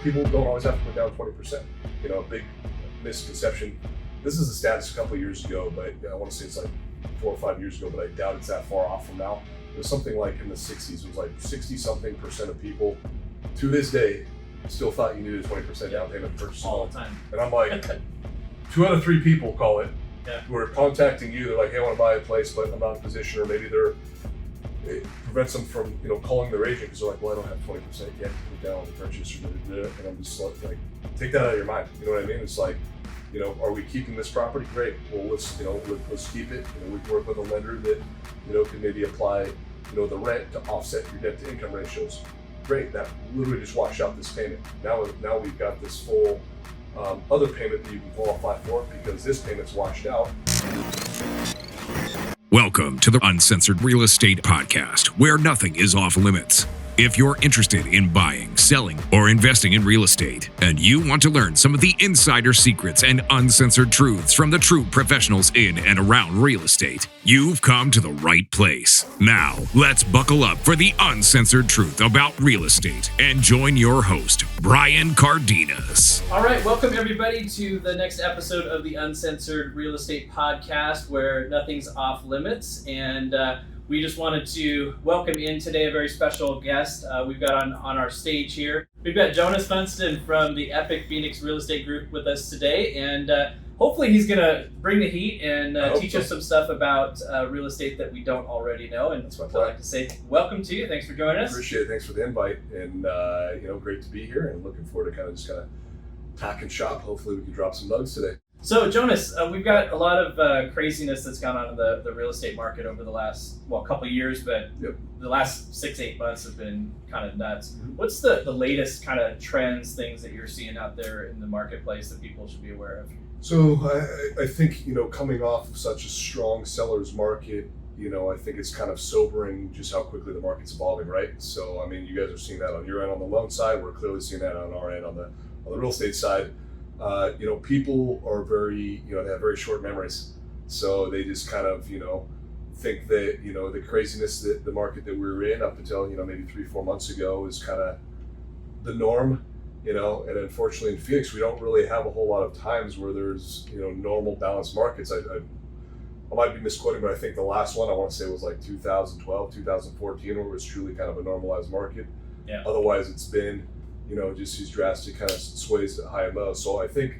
people don't always have to put down 20%. A big misconception. This is a stats a couple of years ago, but I want to say it's like 4 or 5 years ago, but I doubt it's that far off from now. It was something like in the 60s. It was like 60-something% of people to this day still thought you needed a 20% down payment to purchase a home. All the time. And I'm like, 2 out of 3 people call it, who are contacting you. They're like, hey, I want to buy a place, but I'm not in position, or maybe it prevents them from, calling their agent because they're like, well, I don't have 20% yet to put down on the purchase, and I'm just like, take that out of your mind. You know what I mean? It's like, are we keeping this property? Great. Well, let's keep it. We can work with a lender that, can maybe apply, the rent to offset your debt to income ratios. Great. That literally just washed out this payment. Now we've got this full other payment that you can qualify for because this payment's washed out. Welcome to the Uncensored Real Estate Podcast, where nothing is off limits. If you're interested in buying, selling, or investing in real estate, and you want to learn some of the insider secrets and uncensored truths from the true professionals in and around real estate, you've come to the right place. Now, let's buckle up for the uncensored truth about real estate and join your host, Brian Cardenas. All right, welcome everybody to the next episode of the Uncensored Real Estate Podcast, where nothing's off limits. And we just wanted to welcome in today a very special guest we've got on our stage here. We've got Jonas Funston from the Epic Phoenix Real Estate Group with us today, and hopefully he's going to bring the heat and teach us some stuff about real estate that we don't already know. And that's what I'd like to say. Welcome to you. Thanks for joining us. Appreciate it. Thanks for the invite, and great to be here, and looking forward to kind of talk and shop. Hopefully we can drop some nuggets today. So Jonas, we've got a lot of craziness that's gone on in the real estate market over the last, couple of years, but the last 6-8 months have been kind of nuts. Mm-hmm. What's the latest kind of trends, things that you're seeing out there in the marketplace that people should be aware of? So I think, coming off of such a strong seller's market, I think it's kind of sobering just how quickly the market's evolving, right? So, I mean, you guys are seeing that on your end on the loan side. We're clearly seeing that on our end on the real estate side. People are very, they have very short memories. So they just kind of, think that, the craziness that the market that we were in up until, maybe 3-4 months ago is kind of the norm, and unfortunately in Phoenix, we don't really have a whole lot of times where there's, normal balanced markets. I might be misquoting, but I think the last one I want to say was like 2012, 2014, where it was truly kind of a normalized market. Yeah. Otherwise it's been, just these drastic kind of sways at high and low. So I think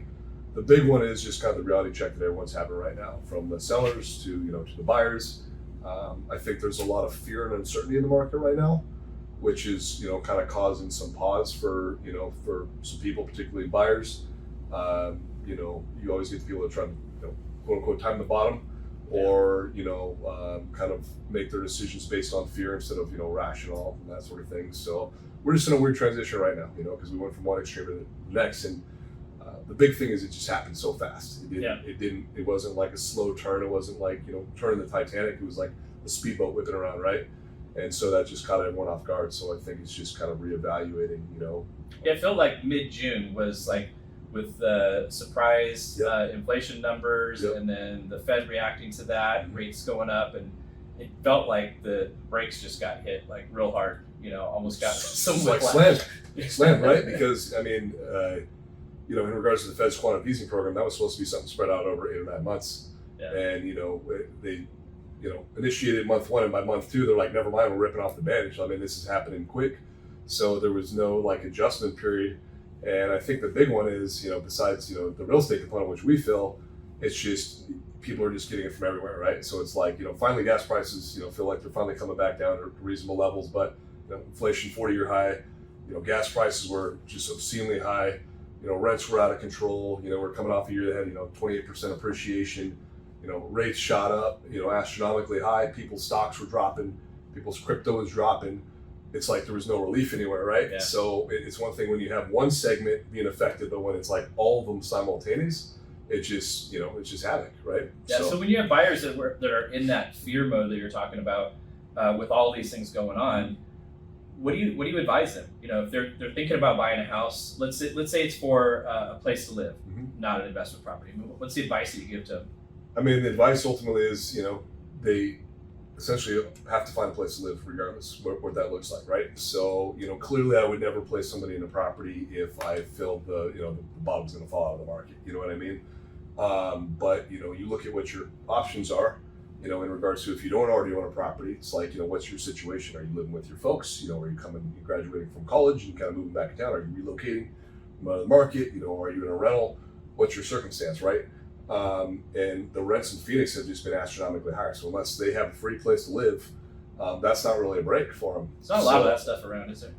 the big one is just kind of the reality check that everyone's having right now, from the sellers to, to the buyers. I think there's a lot of fear and uncertainty in the market right now, which is, kind of causing some pause for some people, particularly buyers. You always get the people that try to, quote unquote, time the bottom, or, kind of make their decisions based on fear instead of, rational and that sort of thing. So we're just in a weird transition right now, because we went from one extreme to the next, and the big thing is it just happened so fast. It wasn't like a slow turn. It wasn't like, turning the Titanic. It was like a speedboat whipping around, right? And so that just caught everyone off guard. So I think it's just kind of reevaluating, Yeah, it felt like mid-June was like with the surprise inflation numbers, and then the Fed reacting to that, and rates going up, and it felt like the brakes just got hit like real hard. Almost got some like slammed, right? Because I mean, in regards to the Fed's quantitative easing program, that was supposed to be something spread out over 8 or 9 months, and they initiated month 1, and by month 2 they're like, never mind, we're ripping off the bandage. I mean, this is happening quick, so there was no adjustment period. And I think the big one is, besides the real estate component, which we feel, it's just people are just getting it from everywhere, right? So it's like, finally gas prices, feel like they're finally coming back down to reasonable levels, but inflation 40-year high, gas prices were just obscenely high, rents were out of control, we're coming off a year that had 28% appreciation, rates shot up, astronomically high, people's stocks were dropping, people's crypto was dropping. It's like there was no relief anywhere, right? Yeah. So it's one thing when you have one segment being affected, but when it's like all of them simultaneous, it's just havoc, right? Yeah. So when you have buyers that are in that fear mode that you're talking about, with all these things going on, what do you advise them? If they're thinking about buying a house, let's say it's for a place to live, not an investment property. What's the advice that you give to them? I mean, the advice ultimately is, they essentially have to find a place to live regardless what that looks like, right? So, clearly I would never place somebody in a property if I feel the bottom's going to fall out of the market. You know what I mean? But you look at what your options are, in regards to if you don't already own a property. It's like, what's your situation? Are you living with your folks? Are you graduating from college and kind of moving back to town? Are you relocating from out of the market? Are you in a rental? What's your circumstance, right? And the rents in Phoenix have just been astronomically higher. So unless they have a free place to live, that's not really a break for them. There's not a lot of that stuff around, is there?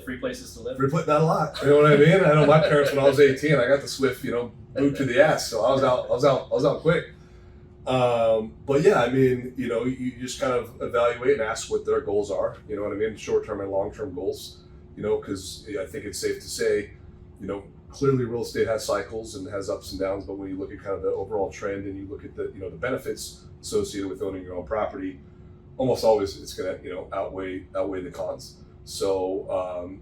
Free places to live? Not a lot. You know what I mean? I know my parents, when I was 18, I got the swift, boot to the ass. So I was out quick. But yeah, I mean, you just kind of evaluate and ask what their goals are. You know what I mean? Short-term and long-term goals. Because I think it's safe to say, clearly real estate has cycles and has ups and downs. But when you look at kind of the overall trend and you look at the the benefits associated with owning your own property, almost always it's going to outweigh the cons. So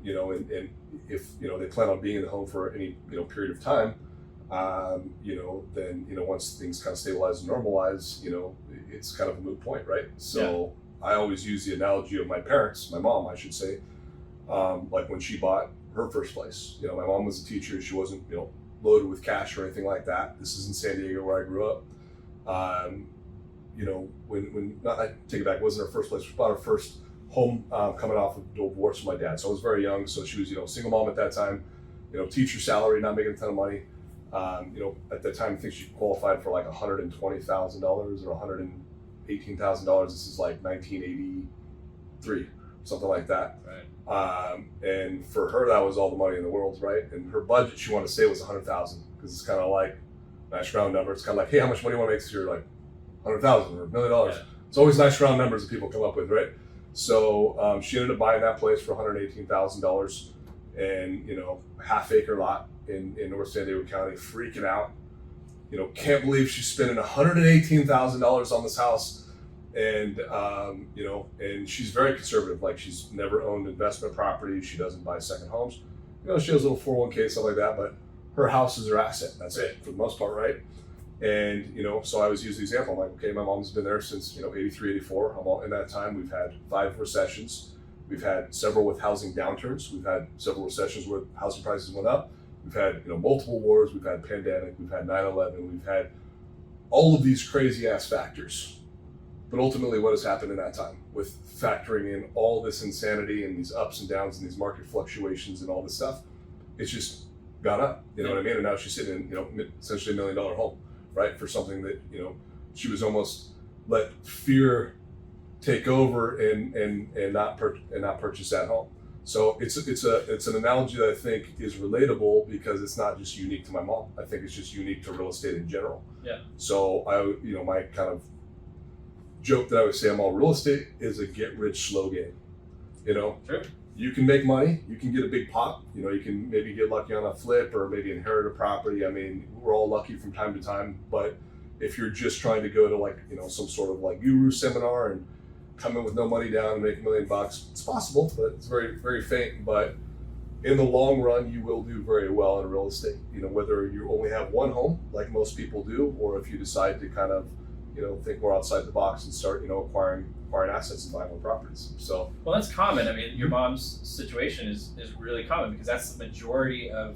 and if they plan on being in the home for any period of time, then once things kind of stabilize and normalize, it's kind of a moot point, right? So I always use the analogy of my parents, my mom, I should say, like when she bought her first place. My mom was a teacher. She wasn't loaded with cash or anything like that. This is in San Diego where I grew up. When I take it back, it wasn't her first place. She bought her first home coming off of divorce from my dad. So I was very young. So she was single mom at that time. Teacher salary, not making a ton of money. At that time, I think she qualified for like $120,000 or $118,000. This is like 1983, something like that. Right. And for her, that was all the money in the world, right? And her budget, she wanted to say, was $100,000 because it's kind of like nice round number. It's kind of like, hey, how much money do you want to make this year? Like $100,000 or $1 million. Yeah. It's always nice round numbers that people come up with, right? So she ended up buying that place for $118,000 and half acre lot in North San Diego County, freaking out. Can't believe she's spending $118,000 on this house. And and she's very conservative. Like, she's never owned investment property. She doesn't buy second homes. She has a little 401k, stuff like that, but her house is her asset. That's it for the most part, right? And so I always use the example. I'm like, okay, my mom's been there since 83, 84. In that time, we've had 5 recessions. We've had several with housing downturns. We've had several recessions where housing prices went up. We've had multiple wars. We've had pandemic. We've had 9/11. We've had all of these crazy ass factors. But ultimately, what has happened in that time with factoring in all this insanity and these ups and downs and these market fluctuations and all this stuff, it's just gone up. You know what I mean? And now she's sitting in essentially $1 million home, right? For something that she was almost let fear take over and not purchase that home. So it's an analogy that I think is relatable because it's not just unique to my mom. I think it's just unique to real estate in general. Yeah. So my kind of joke that I would say I'm all real estate is a get rich slow game. True. You can make money, you can get a big pop, you can maybe get lucky on a flip or maybe inherit a property. I mean, we're all lucky from time to time, but if you're just trying to go to some sort of guru seminar and come in with no money down and make $1 million, it's possible, but it's very, very faint. But in the long run, you will do very well in real estate, whether you only have one home like most people do, or if you decide to kind of think more outside the box and start, acquiring assets and buying more properties. So, well, that's common. I mean, your mom's situation is really common because that's the majority of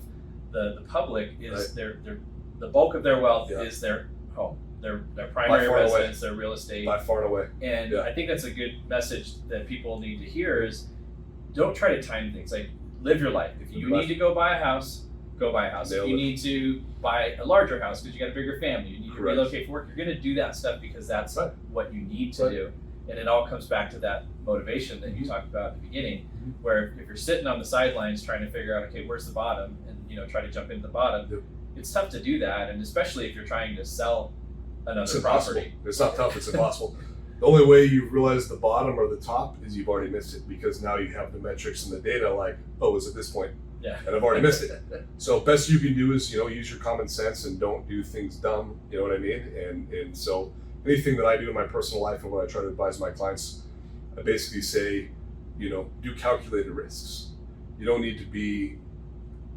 the public is right. the bulk of their wealth is their home, their primary residence, their real estate. By far and away. And I think that's a good message that people need to hear is don't try to time things. Like, live your life. If you need to go buy a house, go buy a house. If you need to buy a larger house because you got a bigger family, you need to relocate for work, you're going to do that stuff because that's what you need to do. And it all comes back to that motivation that you talked about at the beginning, where if you're sitting on the sidelines trying to figure out, okay, where's the bottom, and try to jump into the bottom, it's tough to do that. And especially if you're trying to sell another property. It's not tough, it's impossible. The only way you realize the bottom or the top is you've already missed it, because now you have the metrics and the data like, oh, it's at this point. Yeah. And I've already missed it. So best you can do is, use your common sense and don't do things dumb. You know what I mean? And so anything that I do in my personal life and what I try to advise my clients, I basically say, do calculated risks. You don't need to be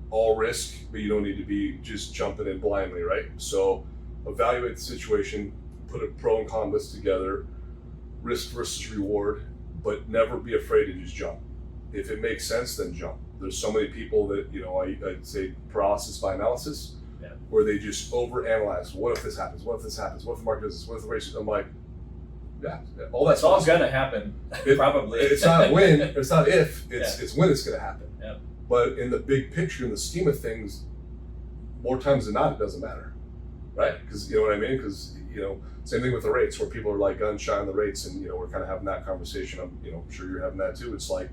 all risk, but you don't need to be just jumping in blindly, right? So evaluate the situation, put a pro and con list together, risk versus reward, but never be afraid to just jump. If it makes sense, then jump. There's so many people that, I'd say paralysis by analysis, where they just overanalyze. What if this happens? What if this happens? What if the market does this? What if the race? I'm like, yeah, all that's all gonna happen. Probably. It's not when, it's not if, it's when it's gonna happen. Yeah. But in the big picture, in the scheme of things, more times than not, it doesn't matter, right? Because you know what I mean? Because same thing with the rates, where people are like gun shy on the rates, and we're kind of having that conversation. I'm sure you're having that too. It's like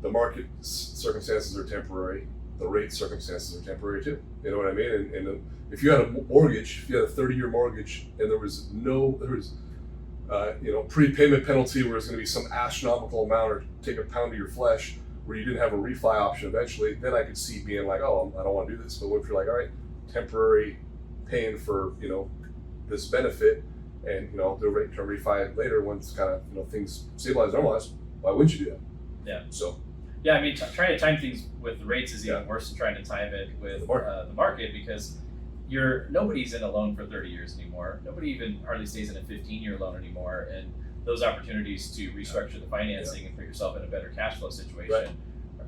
the market circumstances are temporary, the rate circumstances are temporary too. You know what I mean? And if you had a mortgage, if you had a 30-year mortgage, and there was prepayment penalty where it's going to be some astronomical amount or take a pound of your flesh, where you didn't have a refi option eventually, then I could see being like, oh, I don't want to do this. But what if you're like, all right, temporary paying for this benefit, and the rate to refi later once kind of things stabilize, normalize, why wouldn't you do that? Yeah. So. Yeah, I mean, trying to time things with the rates is even worse than trying to time it with the market, because nobody's in a loan for 30 years anymore. Nobody even hardly stays in a 15-year loan anymore, and those opportunities to restructure the financing and put yourself in a better cash flow situation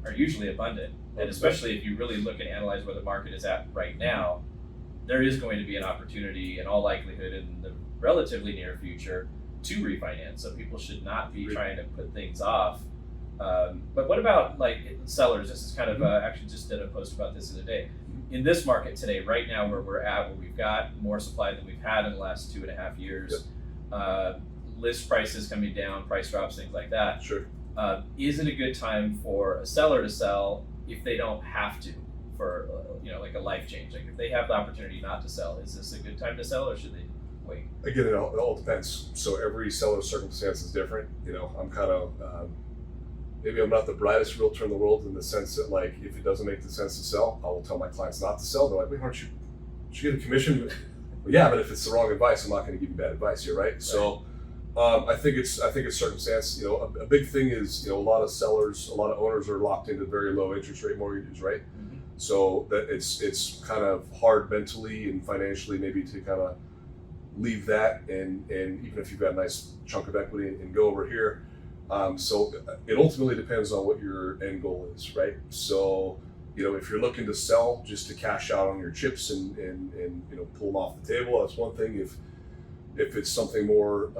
are usually abundant. And especially if you really look and analyze where the market is at right now, there is going to be an opportunity in all likelihood in the relatively near future to refinance. So people should not be trying to put things off. But what about like sellers? This is kind of actually just did a post about this the other day. In this market today, right now where we're at, where we've got more supply than we've had in the last 2.5 years, list prices coming down, price drops, things like that. Sure. Is it a good time for a seller to sell if they don't have to, for like a life change? Like if they have the opportunity not to sell, is this a good time to sell, or should they wait? Again, it all depends. So every seller's circumstance is different. I'm kind of maybe I'm not the brightest realtor in the world, in the sense that, like, if it doesn't make the sense to sell, I will tell my clients not to sell. They're like, wait, aren't you get a commission? Well, yeah, but if it's the wrong advice, I'm not going to give you bad advice here, right? So I think it's circumstance. A big thing is, a lot of sellers, a lot of owners are locked into very low interest rate mortgages, right? Mm-hmm. So that it's kind of hard mentally and financially maybe to kind of leave that, and even if you've got a nice chunk of equity and go over here. So it ultimately depends on what your end goal is, right? So, if you're looking to sell just to cash out on your chips and pull them off the table, that's one thing. If it's something more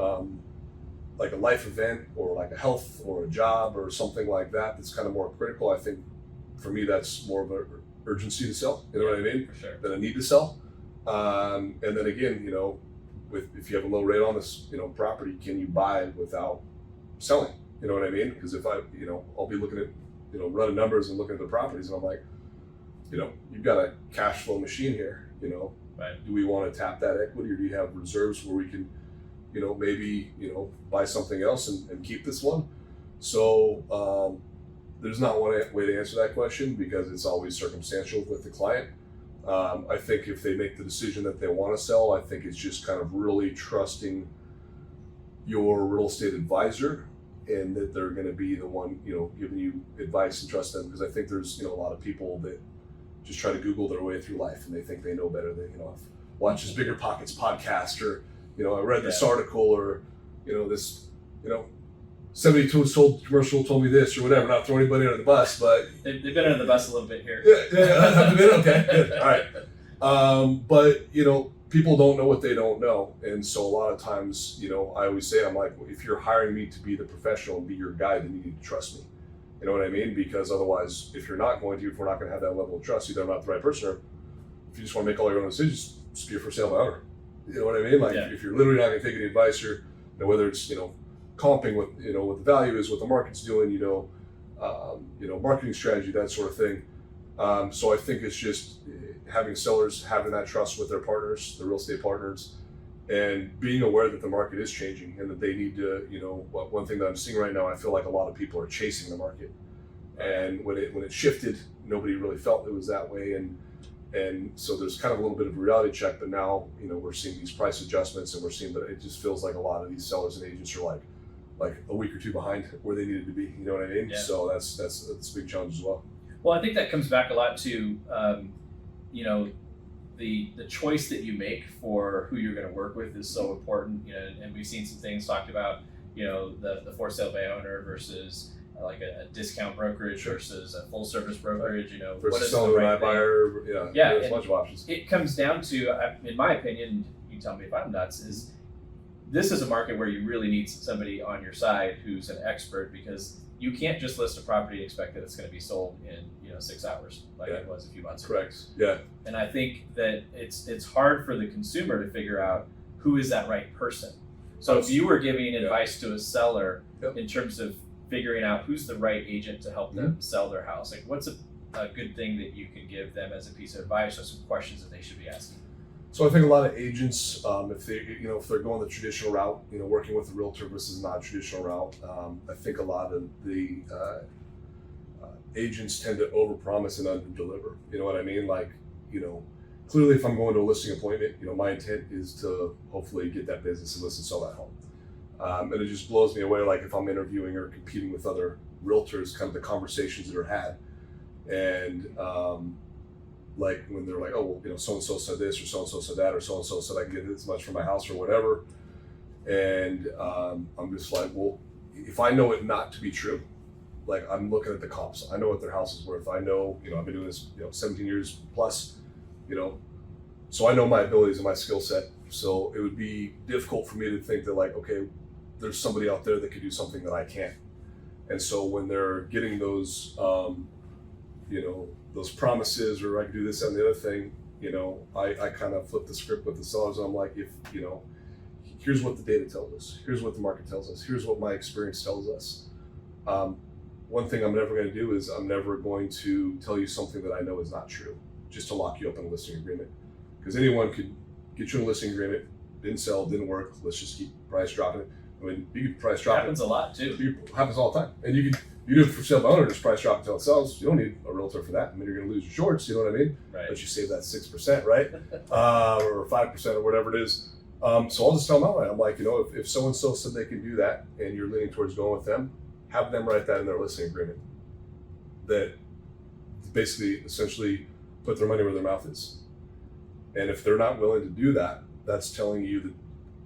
like a life event, or like a health or a job or something like that, that's kind of more critical, I think for me that's more of an urgency to sell. You know what I mean? For sure. Than a need to sell. And then again, if you have a low rate on this property, can you buy without selling? You know what I mean? Because if I'll be looking at, running numbers and looking at the properties, and I'm like, you've got a cash flow machine here, right. Do we want to tap that equity, or do you have reserves where we can, maybe, buy something else and keep this one? So there's not one way to answer that question, because it's always circumstantial with the client. I think if they make the decision that they want to sell, I think it's just kind of really trusting your real estate advisor, and that they're going to be the one, giving you advice, and trust them. Because I think there's, a lot of people that just try to Google their way through life, and they think they know better. They, I've watched this Bigger Pockets podcast, or, I read this article, or, this, 72 years old commercial told me this, or whatever. Not throwing anybody under the bus, but they've been under the bus a little bit here. Yeah, have been okay, good, all right. But people don't know what they don't know, and so a lot of times, I always say, I'm like, if you're hiring me to be the professional and be your guide, then you need to trust me. You know what I mean? Because otherwise, if we're not going to have that level of trust, either I'm not the right person, or if you just want to make all your own decisions, just be a for sale by owner. You know what I mean? Like, if you're literally not going to take any advice, or whether it's comping what what the value is, what the market's doing, marketing strategy, that sort of thing. So I think it's just having sellers having that trust with their partners, the real estate partners, and being aware that the market is changing, and that they need to, one thing that I'm seeing right now, I feel like a lot of people are chasing the market. And when it shifted, nobody really felt it was that way. And so there's kind of a little bit of a reality check, but now, we're seeing these price adjustments, and we're seeing that it just feels like a lot of these sellers and agents are like a week or two behind where they needed to be. You know what I mean? Yeah. So that's a big challenge as well. Well, I think that comes back a lot to, the choice that you make for who you're going to work with is so important. And we've seen some things talked about, the for sale by owner versus like a discount brokerage versus a full service brokerage. Versus what is selling the to right thing? iBuyer. There's a bunch of options. It comes down to, in my opinion, you tell me if I'm nuts, is this is a market where you really need somebody on your side who's an expert, because you can't just list a property and expect that it's going to be sold in 6 hours like it was a few months ago. Correct. Yeah. And I think that it's hard for the consumer to figure out who is that right person. So if you were giving advice to a seller in terms of figuring out who's the right agent to help them sell their house, like what's a good thing that you can give them as a piece of advice, or some questions that they should be asking? So I think a lot of agents, if they're going the traditional route, working with a realtor versus non-traditional route, I think a lot of the agents tend to overpromise and underdeliver. You know what I mean? Like, clearly if I'm going to a listing appointment, my intent is to hopefully get that business and list and sell that home. And it just blows me away, like if I'm interviewing or competing with other realtors, kind of the conversations that are had. And like when they're like, oh, well, so-and-so said this, or so-and-so said that, or so-and-so said I can get this much for my house or whatever. And I'm just like, well, if I know it not to be true, like I'm looking at the comps, I know what their house is worth. I know, I've been doing this, 17 years plus, so I know my abilities and my skill set. So it would be difficult for me to think that like, okay, there's somebody out there that could do something that I can't. And so when they're getting those, those promises, or I can do this and the other thing, I kind of flip the script with the sellers, and I'm like, here's what the data tells us, here's what the market tells us, here's what my experience tells us. One thing I'm never going to do is I'm never going to tell you something that I know is not true, just to lock you up in a listing agreement. Because anyone could get you in a listing agreement, didn't sell, didn't work, let's just keep price dropping it. I mean, you could price drop it. Happens a lot too. It happens all the time. And you do it for sale by owner, just price drop until it sells. You don't need a realtor for that. I mean, you're going to lose your shorts, you know what I mean? Right. But you save that 6%, right? Or 5% or whatever it is. So I'll just tell them outright. I'm like, if so-and-so said they can do that and you're leaning towards going with them, have them write that in their listing agreement. That basically, essentially put their money where their mouth is. And if they're not willing to do that, that's telling you that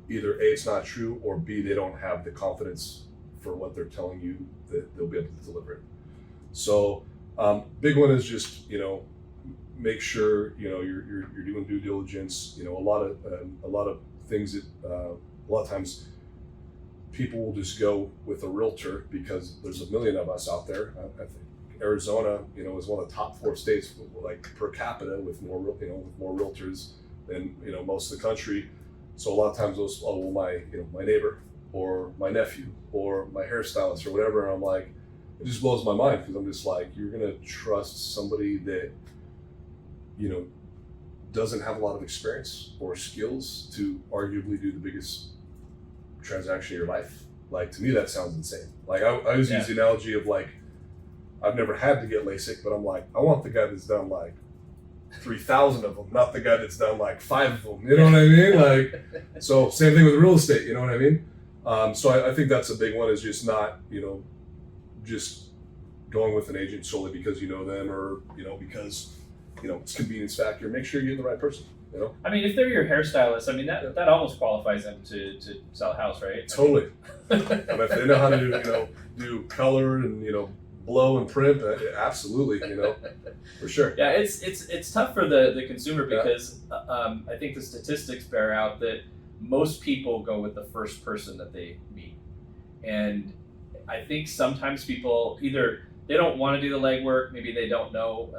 either A, it's not true, or B, they don't have the confidence for what they're telling you that they'll be able to deliver it. So big one is just, make sure, you're doing due diligence. A lot of things that a lot of times people will just go with a realtor because there's a million of us out there. I think Arizona, is one of the top 4 states, like per capita, with more realtors than most of the country. So a lot of times those, my neighbor or my nephew or my hairstylist or whatever, and I'm like, it just blows my mind, because I'm just like, you're gonna trust somebody that doesn't have a lot of experience or skills to arguably do the biggest transaction of your life? Like, to me, that sounds insane. Like I always use the analogy of like, I've never had to get LASIK, but I'm like, I want the guy that's done like 3,000 of them, not the guy that's done like 5 of them. You know what I mean? Like, so same thing with real estate. You know what I mean? So I think that's a big one, is just not, just going with an agent solely because you know them, or because it's convenience factor. Make sure you're getting the right person. I mean, if they're your hairstylist, I mean that almost qualifies them to sell a house, right? Totally. I mean, if they know how to do color and blow and print, absolutely, for sure. Yeah, it's tough for the consumer, because I think the statistics bear out that most people go with the first person that they meet, and I think sometimes people either they don't want to do the legwork, maybe they don't know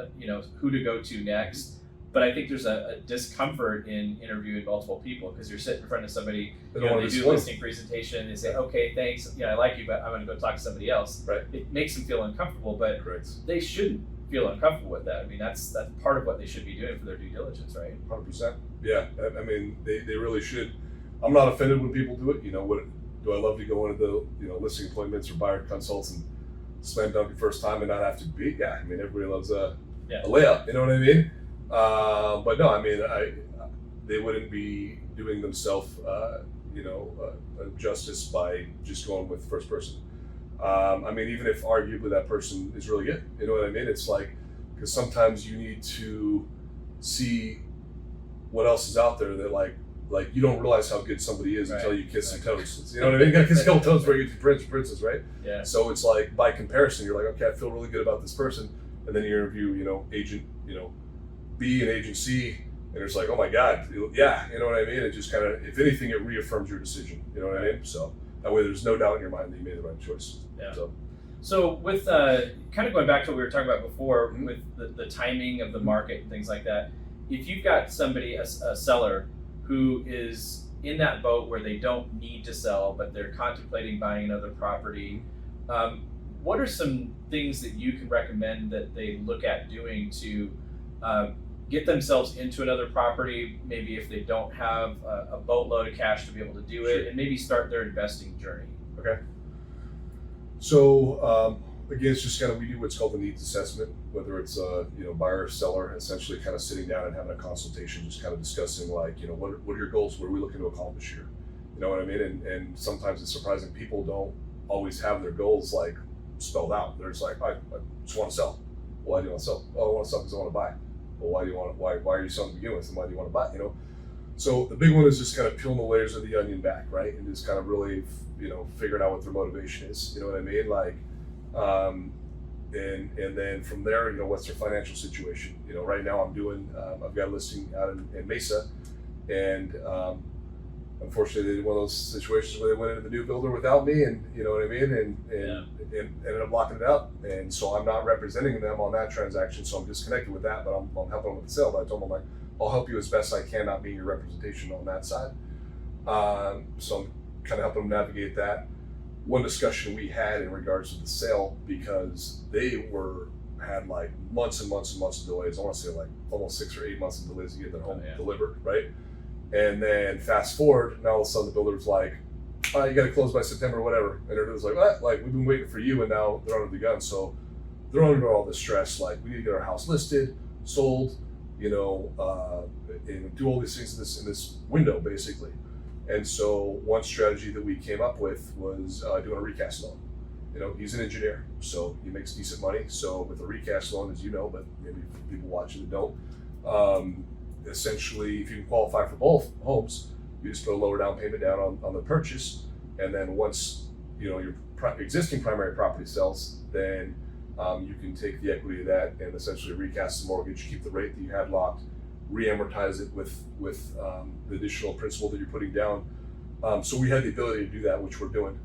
who to go to next. But I think there's a discomfort in interviewing multiple people, because you're sitting in front of somebody, they do a listing presentation, they say, okay, thanks, I like you, but I'm going to go talk to somebody else. Right. It makes them feel uncomfortable, but Correct. They shouldn't feel uncomfortable with that. I mean, that's part of what they should be doing for their due diligence, right? 100%. Yeah, I mean, they really should. I'm not offended when people do it. What do I love to go into the listing appointments or buyer consults and slam dunk it first time and not have to beat? Yeah, I mean, everybody loves a layup. You know what I mean? But no, I mean, they wouldn't be doing themselves, justice by just going with first person. I mean, even if arguably that person is really good, you know what I mean? It's like, because sometimes you need to see what else is out there that like you don't realize how good somebody is until you kiss some toes. You know what I mean? You gotta kiss a couple toes where you get to prince or princess, right? Yeah. So it's like by comparison, you're like, okay, I feel really good about this person, and then you interview, agent, B and agent C, and it's like, oh my God, yeah, you know what I mean? It just kind of, if anything, it reaffirms your decision. You know what I mean? So that way, there's no doubt in your mind that you made the right choice. Yeah. So with kind of going back to what we were talking about before, with the timing of the market and things like that, if you've got somebody, a seller, who is in that boat where they don't need to sell, but they're contemplating buying another property, what are some things that you can recommend that they look at doing to get themselves into another property, maybe if they don't have a boatload of cash to be able to do it, and maybe start their investing journey? Okay. So again, it's just kind of, we do what's called the needs assessment, whether it's buyer or seller, essentially kind of sitting down and having a consultation, just kind of discussing like, what are your goals? What are we looking to accomplish here? You know what I mean? And sometimes it's surprising, people don't always have their goals like spelled out. They're just like, I just want to sell. Why do you want to sell? Oh, I want to sell because I want to buy. Well, why are you selling to begin with, and why do you want to buy? So the big one is just kind of peeling the layers of the onion back, right? And just kind of really, figuring out what their motivation is. You know what I mean? Like, and then from there, what's their financial situation? Right now I've got a listing out in Mesa, and unfortunately, they did one of those situations where they went into the new builder without me, and you know what I mean, and ended up locking it up. And so I'm not representing them on that transaction, so I'm disconnected with that. But I'm helping them with the sale. But I told them, I'm like, I'll help you as best I can, not being your representation on that side. So I'm kind of helping them navigate that. One discussion we had in regards to the sale, because they had like months and months and months of delays. I want to say like almost 6 or 8 months of delays to get their home delivered, right? And then fast forward, now all of a sudden the builder's like, you got to close by September or whatever. And it was like, what? Like, we've been waiting for you, and now they're under the gun. So they're under all this stress. Like, we need to get our house listed, sold, and do all these things in this window, basically. And so one strategy that we came up with was doing a recast loan. He's an engineer, so he makes decent money. So with a recast loan, as you know, but maybe people watching that don't, essentially, if you can qualify for both homes, you just put a lower down payment down on the purchase, and then once your existing primary property sells, then you can take the equity of that and essentially recast the mortgage, keep the rate that you had locked, re-amortize it with the additional principal that you're putting down. So we had the ability to do that, which we're doing.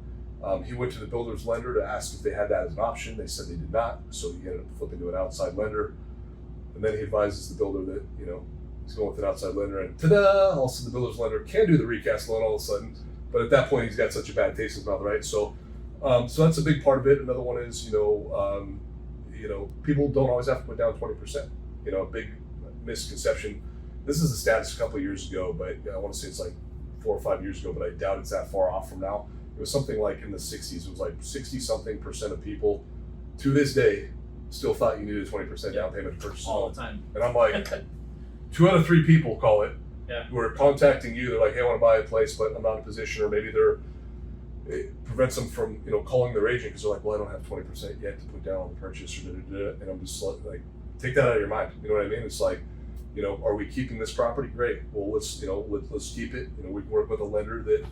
He went to the builder's lender to ask if they had that as an option. They said they did not, so he ended up flipping to an outside lender. And then he advises the builder that he's going with an outside lender, and ta-da! Also, the builder's lender can do the recast loan all of a sudden, but at that point, he's got such a bad taste in his mouth, right? So that's a big part of it. Another one is, people don't always have to put down 20%. A big misconception. This is the status a couple of years ago, but I want to say it's like 4 or 5 years ago, but I doubt it's that far off from now. It was something like in the 60s. It was like 60-something% of people to this day still thought you needed a 20% down payment to purchase a home. All the time. And I'm like, 2 out of 3 people call it, who are contacting you. They're like, hey, I want to buy a place, but I'm not in a position, or maybe it prevents them from calling their agent because they're like, well, I don't have 20% yet to put down on the purchase, or and I'm just like, take that out of your mind. You know what I mean? It's like, are we keeping this property? Great. Well, let's keep it. We can work with a lender that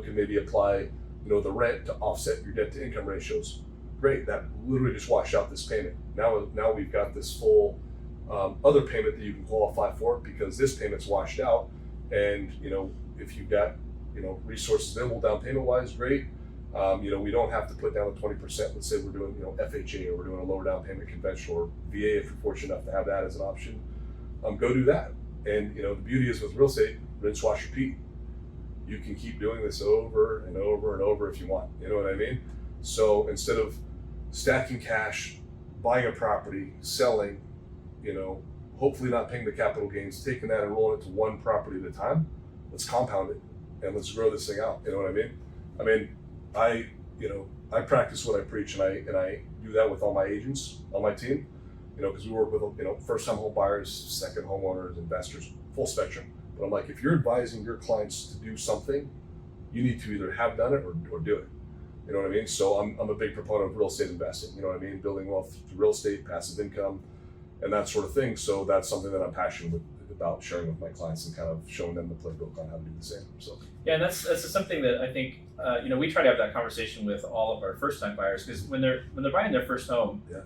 can maybe apply the rent to offset your debt to income ratios. Great. That literally just washed out this payment. Now we've got this full other payment that you can qualify for because this payment's washed out. And if you've got resources available down payment wise, great. We don't have to put down the 20%. Let's say we're doing FHA, or we're doing a lower down payment conventional, or VA if you're fortunate enough to have that as an option. Go do that. And the beauty is with real estate, rinse, wash, repeat. You can keep doing this over and over and over if you want. You know what I mean? So instead of stacking cash, buying a property, selling, hopefully not paying the capital gains, taking that and rolling it to one property at a time, let's compound it and let's grow this thing out. You know what I mean? I practice what I preach, and I do that with all my agents on my team, because we work with, first-time home buyers, second homeowners, investors, full spectrum. But I'm like, if you're advising your clients to do something, you need to either have done it or do it. You know what I mean? So I'm a big proponent of real estate investing. You know what I mean? Building wealth through real estate, passive income, and that sort of thing. So that's something that I'm passionate about sharing with my clients and kind of showing them the playbook on how to do the same. So Yeah, and that's something that I think we try to have that conversation with all of our first-time buyers, because when they're buying their first home, yeah,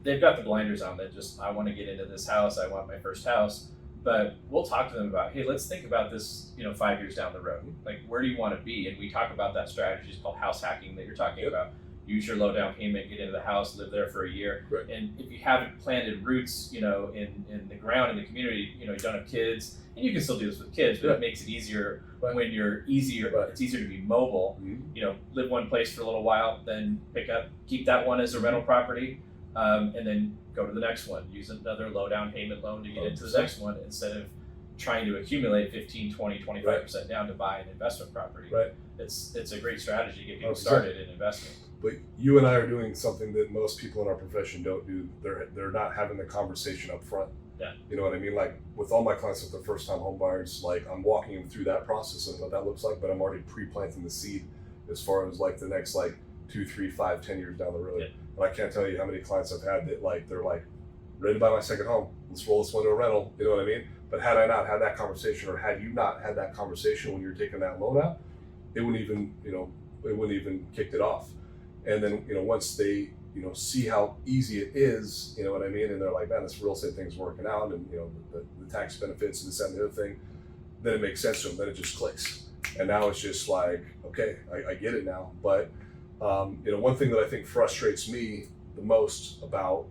they've got the blinders on. That just, I want to get into this house, I want my first house. But we'll talk to them about, hey, let's think about this, 5 years down the road. Like, where do you want to be? And we talk about that strategy. It's called house hacking that you're talking about. Use your low down payment, get into the house, live there for a year. Right. And if you haven't planted roots, in the ground, in the community, you don't have kids, and you can still do this with kids, but it makes it easier when you're easier. Right. It's easier to be mobile. Live one place for a little while, then keep that one as a rental property, and then go to the next one. Use another low down payment loan to get into the next one, instead of trying to accumulate 15, 20, 25% down to buy an investment property. Right. It's a great strategy to get people started in investing. But you and I are doing something that most people in our profession don't do. They're not having the conversation up front. Yeah. You know what I mean? Like with all my clients with the first time home buyers, like I'm walking them through that process and what that looks like, but I'm already pre-planting the seed as far as like the next 2, 3, 5, 10 years down the road. Yeah. And I can't tell you how many clients I've had that they're ready to buy my second home. Let's roll this one to a rental. You know what I mean? But had I not had that conversation, or had you not had that conversation when you're taking that loan out, it wouldn't even kicked it off. And then, once they, see how easy it is, you know what I mean? And they're like, man, this real estate thing's working out, and, the tax benefits and this, that, and the other thing, then it makes sense to them. Then it just clicks. And now it's just like, okay, I get it now. But, one thing that I think frustrates me the most about,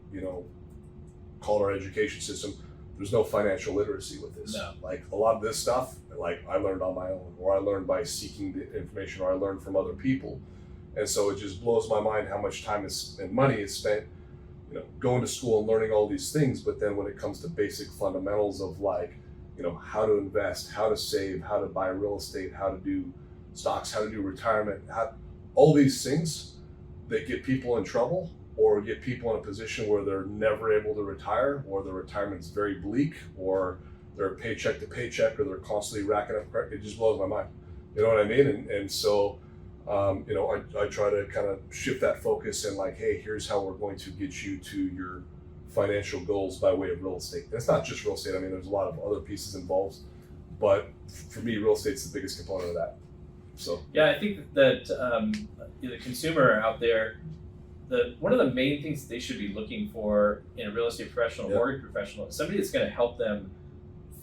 call it our education system, there's no financial literacy with this. No. Like a lot of this stuff, I learned on my own, or I learned by seeking the information, or I learned from other people. And so it just blows my mind how much time and money is spent, going to school and learning all these things. But then when it comes to basic fundamentals of how to invest, how to save, how to buy real estate, how to do stocks, how to do retirement, all these things that get people in trouble, or get people in a position where they're never able to retire, or their retirement's very bleak, or they're paycheck to paycheck, or they're constantly racking up credit. It just blows my mind. You know what I mean? And so, I try to kind of shift that focus and hey, here's how we're going to get you to your financial goals by way of real estate. And it's not just real estate. I mean, there's a lot of other pieces involved, but for me, real estate's the biggest component of that. So yeah, I think that the consumer out there, one of the main things that they should be looking for in a real estate professional, mortgage professional, is somebody that's going to help them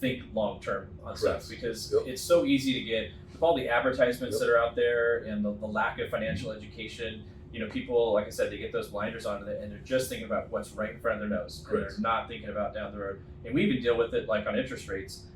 think long term on stuff, because it's so easy to get with all the advertisements that are out there, and the lack of financial education. People, like I said, they get those blinders on, and they're just thinking about what's right in front of their nose, and they're not thinking about down the road. And we even deal with it on interest rates.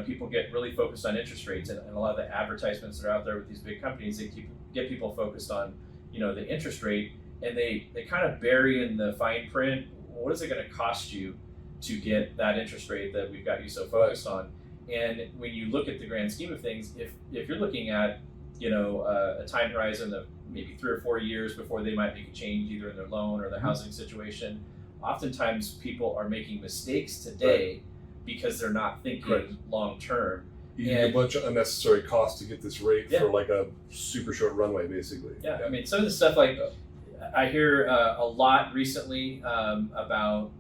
People get really focused on interest rates, and a lot of the advertisements that are out there with these big companies, they get people focused on the interest rate, and they kind of bury in the fine print, what is it going to cost you to get that interest rate that we've got you so focused on. And when you look at the grand scheme of things, if you're looking at a time horizon of maybe 3 or 4 years before they might make a change either in their loan or their housing situation, oftentimes people are making mistakes today because they're not thinking long term. You get a bunch of unnecessary costs to get this rate for a super short runway, basically. Yeah, I mean, some of the stuff I hear a lot recently about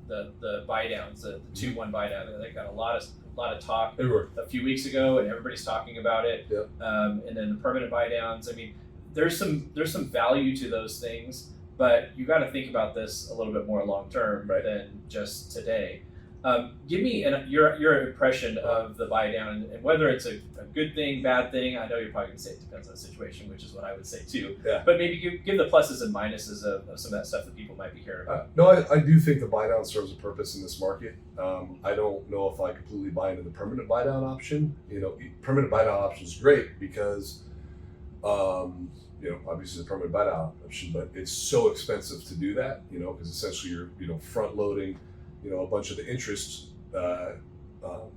the buy downs, the 2-1 buy down. They got a lot of talk a few weeks ago, and everybody's talking about it. Yep. And then the permanent buy downs. I mean, there's some value to those things, but you got to think about this a little bit more long term than just today. Give me your impression of the buy down, and whether it's a good thing, bad thing. I know you're probably going to say it depends on the situation, which is what I would say too. Yeah. But maybe give the pluses and minuses of some of that stuff that people might be hearing about. No, I do think the buy down serves a purpose in this market. I don't know if I completely buy into the permanent buy down option. Permanent buy down option is great because, obviously the permanent buy down option, but it's so expensive to do that. Because essentially you're front loading a bunch of the interest that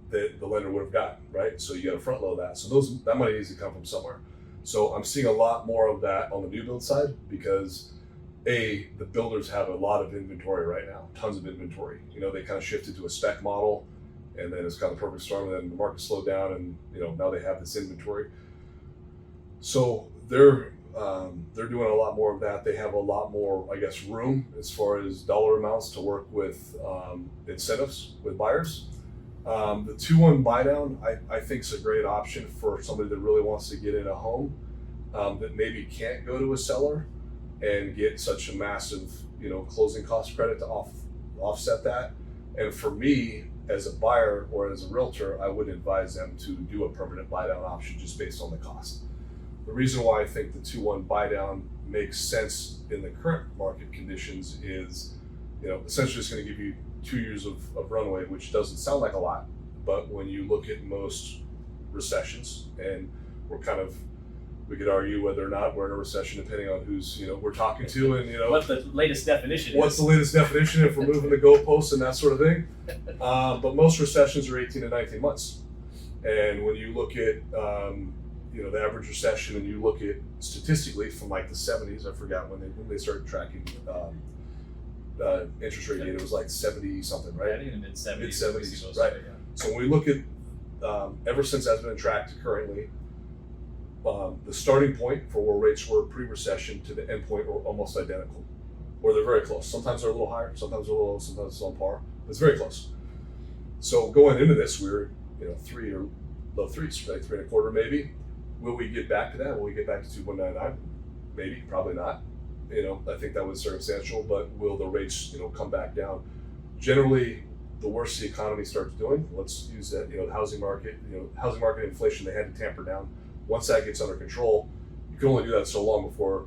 the lender would have gotten, right? So you got to front load that. So that money needs to come from somewhere. So I'm seeing a lot more of that on the new build side because the builders have a lot of inventory right now, tons of inventory. They kind of shifted to a spec model, and then it's kind of perfect storm, and then the market slowed down, and now they have this inventory. So they're doing a lot more of that. They have a lot more, I guess, room as far as dollar amounts to work with incentives with buyers. The 2-1 buy down, I think is a great option for somebody that really wants to get in a home that maybe can't go to a seller and get such a massive, closing cost credit to offset that. And for me, as a buyer or as a realtor, I would advise them to do a permanent buy down option just based on the cost. The reason why I think the 2-1 buy down makes sense in the current market conditions is, essentially it's going to give you 2 years of runway, which doesn't sound like a lot, but when you look at most recessions, and we could argue whether or not we're in a recession depending on who's we're talking to, and what the latest definition what's is. the latest definition if we're moving the goalposts and that sort of thing. But most recessions are 18 to 19 months, and when you look at the average recession, and you look at statistically from like the 70s, I forgot when they started tracking interest rate data, it was like 70 something, right? I think in the mid-70s. Mid-70s, right. So when we look at ever since that's been tracked currently, the starting point for where rates were pre-recession to the end point were almost identical, or they're very close. Sometimes they're a little higher, sometimes they're a little low, sometimes it's on par, but it's very close. So going into this, we were 3 or low threes, right? 3.25 maybe. Will we get back to that? Will we get back to 2.99? Maybe, probably not. I think that was circumstantial, but will the rates, come back down? Generally, the worse the economy starts doing, let's use that, the housing market, housing market inflation, they had to tamper down. Once that gets under control, you can only do that so long before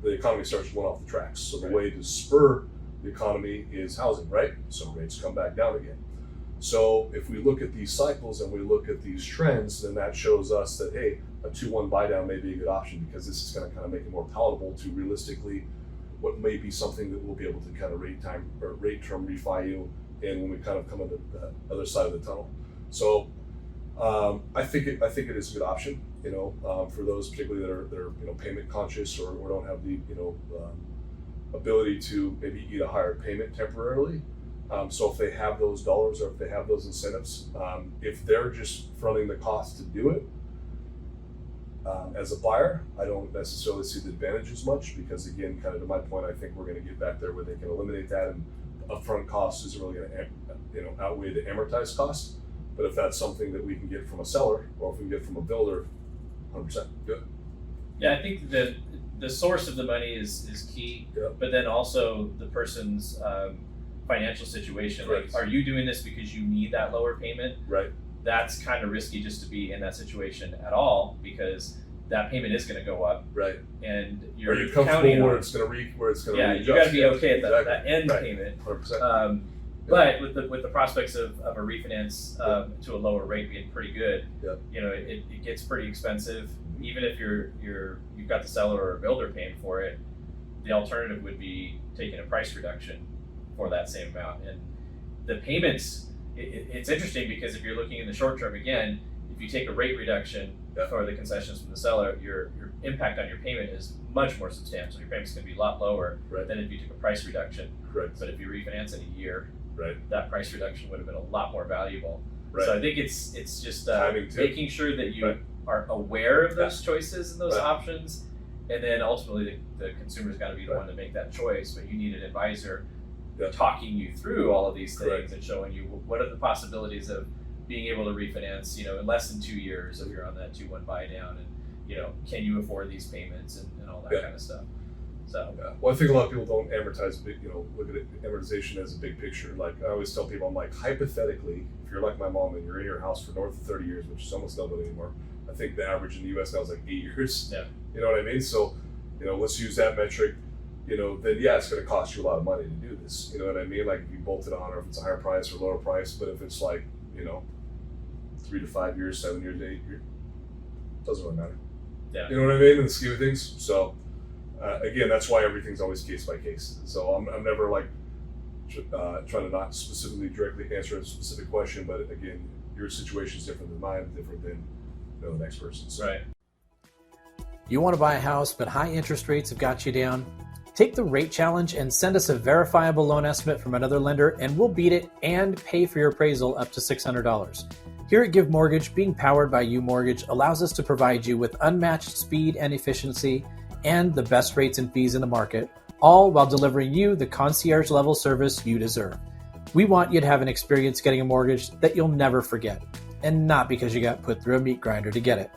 the economy starts going off the tracks. So the way to spur the economy is housing, right? So rates come back down again. So if we look at these cycles and we look at these trends, then that shows us that, hey, a 2-1 buy down may be a good option, because this is going to kind of make it more palatable to realistically what may be something that we'll be able to kind of rate term refi you in when we kind of come on the other side of the tunnel. So I think it is a good option, for those particularly that are payment conscious or don't have the ability to maybe eat a higher payment temporarily. So if they have those dollars or if they have those incentives, if they're just fronting the cost to do it, as a buyer, I don't necessarily see the advantage as much, because again, kind of to my point, I think we're going to get back there where they can eliminate that, and upfront cost isn't really going to outweigh the amortized cost. But if that's something that we can get from a seller, or if we can get from a builder, 100% good. Yeah, I think that the source of the money is key, but then also the person's financial situation. Right. Like, are you doing this because you need that lower payment? Right. That's kind of risky just to be in that situation at all, because that payment is going to go up. Right. And you're Are you comfortable where it's going to readjust? You got to be okay at Exactly. that end Right. payment. 100%. But with the prospects of a refinance to a lower rate being pretty good, it gets pretty expensive. Even if you've got the seller or a builder paying for it, the alternative would be taking a price reduction for that same amount. And the payments, it's interesting, because if you're looking in the short term, again, if you take a rate reduction for the concessions from the seller, your impact on your payment is much more substantial. Your payment's going to be a lot lower than if you took a price reduction. Correct. But if you refinance in a year, right, that price reduction would have been a lot more valuable. Right. So I think it's just Timing too. making sure that you are aware of those choices and those options, and then ultimately the consumer's got to be the one to make that choice. But you need an advisor talking you through all of these things and showing you what are the possibilities of being able to refinance, in less than 2 years if you're on that 2-1 buy down, and can you afford these payments and all that kind of stuff. So well, I think a lot of people don't amortize look at amortization as a big picture. Like I always tell people, I'm like, hypothetically, if you're like my mom and you're in your house for north of 30 years, which is almost double anymore, I think the average in the US now is like 8 years. Yeah. You know what I mean? So, let's use that metric. Then it's going to cost you a lot of money to do this. You know what I mean? Like if you bolt it on, or if it's a higher price or lower price. But if it's like 3 to 5 years, 7 years, 8 years, doesn't really matter. Yeah. You know what I mean? In the scheme of things. So again, that's why everything's always case by case. So I'm never like trying to not specifically directly answer a specific question, but again, your situation is different than mine, different than the next person's. Right. You want to buy a house, but high interest rates have got you down? Take the rate challenge and send us a verifiable loan estimate from another lender, and we'll beat it and pay for your appraisal up to $600. Here at Give Mortgage, being powered by U Mortgage allows us to provide you with unmatched speed and efficiency and the best rates and fees in the market, all while delivering you the concierge level service you deserve. We want you to have an experience getting a mortgage that you'll never forget, and not because you got put through a meat grinder to get it.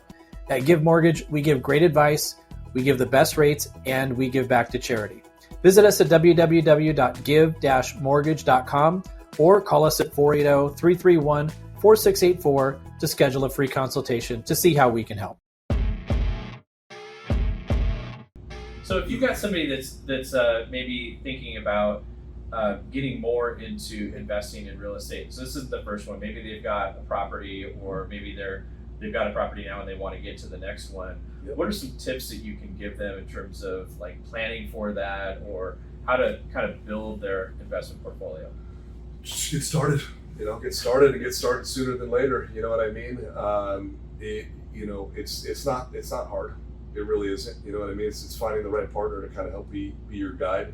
At Give Mortgage, we give great advice, we give the best rates, and we give back to charity. Visit us at www.give-mortgage.com or call us at 480-331-4684 to schedule a free consultation to see how we can help. So if you've got somebody that's maybe thinking about getting more into investing in real estate, so this is the first one. Maybe they've got a property, or maybe they've got a property now and they want to get to the next one. Yep. What are some tips that you can give them in terms of like planning for that, or how to kind of build their investment portfolio? Just get started. Get started sooner than later. You know what I mean? It's not hard. It really isn't. You know what I mean? It's finding the right partner to kind of help be your guide.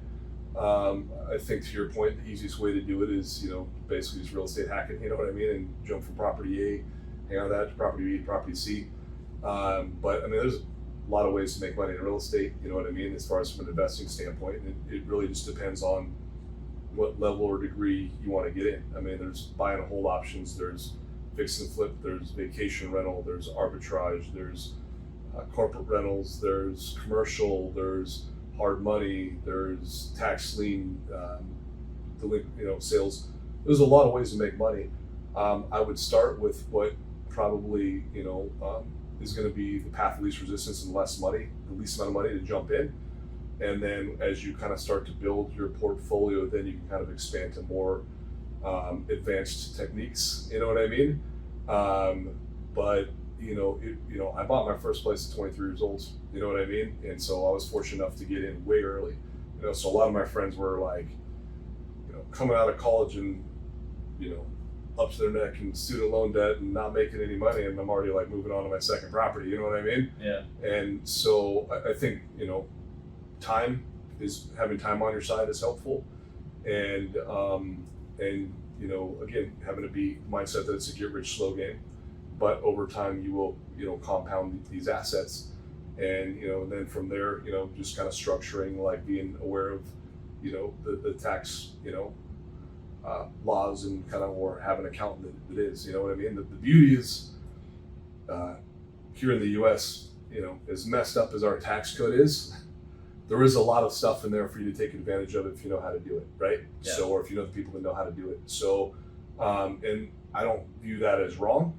I think to your point, the easiest way to do it is, basically just real estate hacking, you know what I mean? And jump from property A, hang on that, to property B, to property C. But I mean, there's a lot of ways to make money in real estate, you know what I mean? As far as from an investing standpoint, it really just depends on what level or degree you want to get in. I mean, there's buy and hold options, there's fix and flip, there's vacation rental, there's arbitrage, there's corporate rentals, there's commercial, there's hard money, there's tax lien, sales. There's a lot of ways to make money. I would start with what probably is going to be the path of least resistance and the least amount of money to jump in. And then as you kind of start to build your portfolio, then you can kind of expand to more advanced techniques. You know what I mean? But I bought my first place at 23 years old. You know what I mean? And so I was fortunate enough to get in way early. So a lot of my friends were like, coming out of college and, up to their neck in student loan debt and not making any money, and I'm already like moving on to my second property. You know what I mean? Yeah. And so I think having time on your side is helpful, and again, having to be mindset that it's a get rich slow game, but over time you will compound these assets, and then from there just kind of structuring, like being aware of the tax laws, and kind of, or have an accountant that is, you know what I mean? The beauty is here in the US, as messed up as our tax code is, there is a lot of stuff in there for you to take advantage of if you know how to do it, right? Yeah. So, or if you know the people that know how to do it. So, and I don't view that as wrong.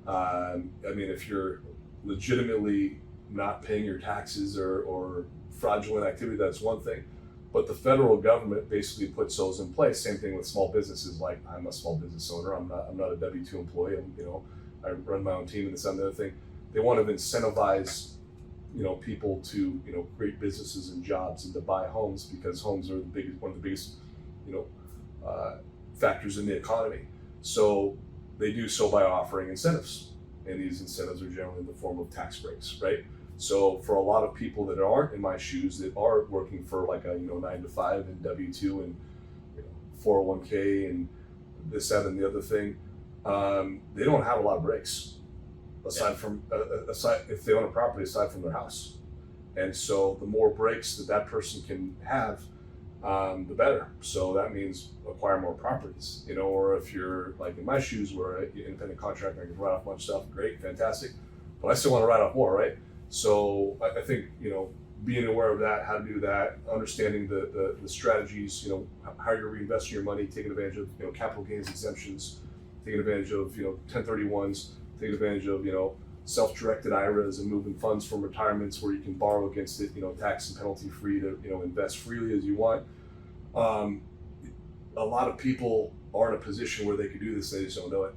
I mean, if you're legitimately not paying your taxes or fraudulent activity, that's one thing. But the federal government basically puts those in place. Same thing with small businesses. Like, I'm a small business owner. I'm not a W-2 employee. I run my own team, and this and the other thing. They want to incentivize people to create businesses and jobs and to buy homes, because homes are one of the biggest factors in the economy. So they do so by offering incentives, and these incentives are generally in the form of tax breaks, right? So for a lot of people that aren't in my shoes, that are working for like a 9 to 5 and W-2 and 401k and this, that, and the other thing, they don't have a lot of breaks aside from if they own a property aside from their house. And so the more breaks that person can have, the better. So that means acquire more properties, or if you're like in my shoes, where an independent contractor, I can write off a bunch of stuff, great, fantastic, but I still want to write off more, right? So I think, being aware of that, how to do that, understanding the strategies, how you're reinvesting your money, taking advantage of, capital gains exemptions, taking advantage of, 1031s, taking advantage of, self-directed IRAs, and moving funds from retirements where you can borrow against it, tax and penalty free to, invest freely as you want. A lot of people are in a position where they could do this, they just don't know it.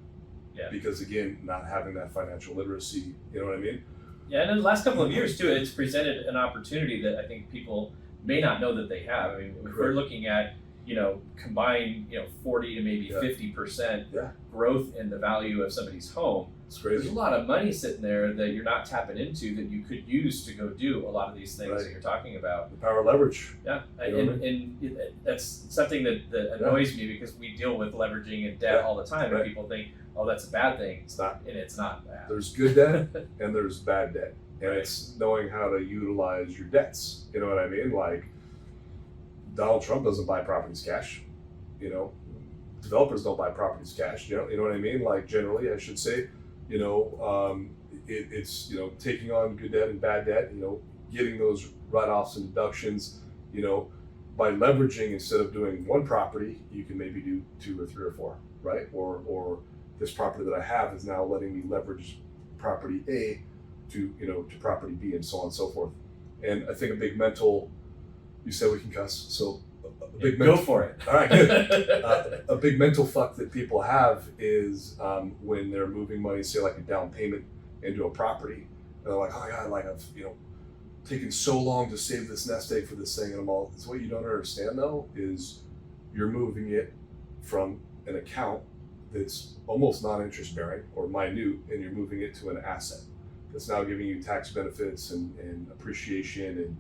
Yeah. Because again, not having that financial literacy, you know what I mean? Yeah, and in the last couple of years too, it's presented an opportunity that I think people may not know that they have. I mean, if we're looking at, combined, 40 to maybe 50% growth in the value of somebody's home. It's crazy. There's a lot of money sitting there that you're not tapping into, that you could use to go do a lot of these things that you're talking about. The power of leverage. Yeah, and that's something that annoys me, because we deal with leveraging and debt all the time, and people think, oh, that's a bad thing. It's not. And it's not bad. There's good debt and there's bad debt. And it's knowing how to utilize your debts. You know what I mean? Like, Donald Trump doesn't buy properties cash. developers don't buy properties cash. You know what I mean? Like generally, I should say, it's taking on good debt and bad debt. Getting those write-offs and deductions. By leveraging, instead of doing one property, you can maybe do 2 or 3 or 4, right? Or this property that I have is now letting me leverage property A to property B, and so on and so forth. And I think a big mental, you said we can cuss, so a big go for it. All right, good. A big mental fuck that people have is when they're moving money, say like a down payment into a property, and they're like, oh my God, like I've taken so long to save this nest egg for this thing, and it's what you don't understand though is you're moving it from an account that's almost non-interest bearing or minute, and you're moving it to an asset that's now giving you tax benefits and appreciation and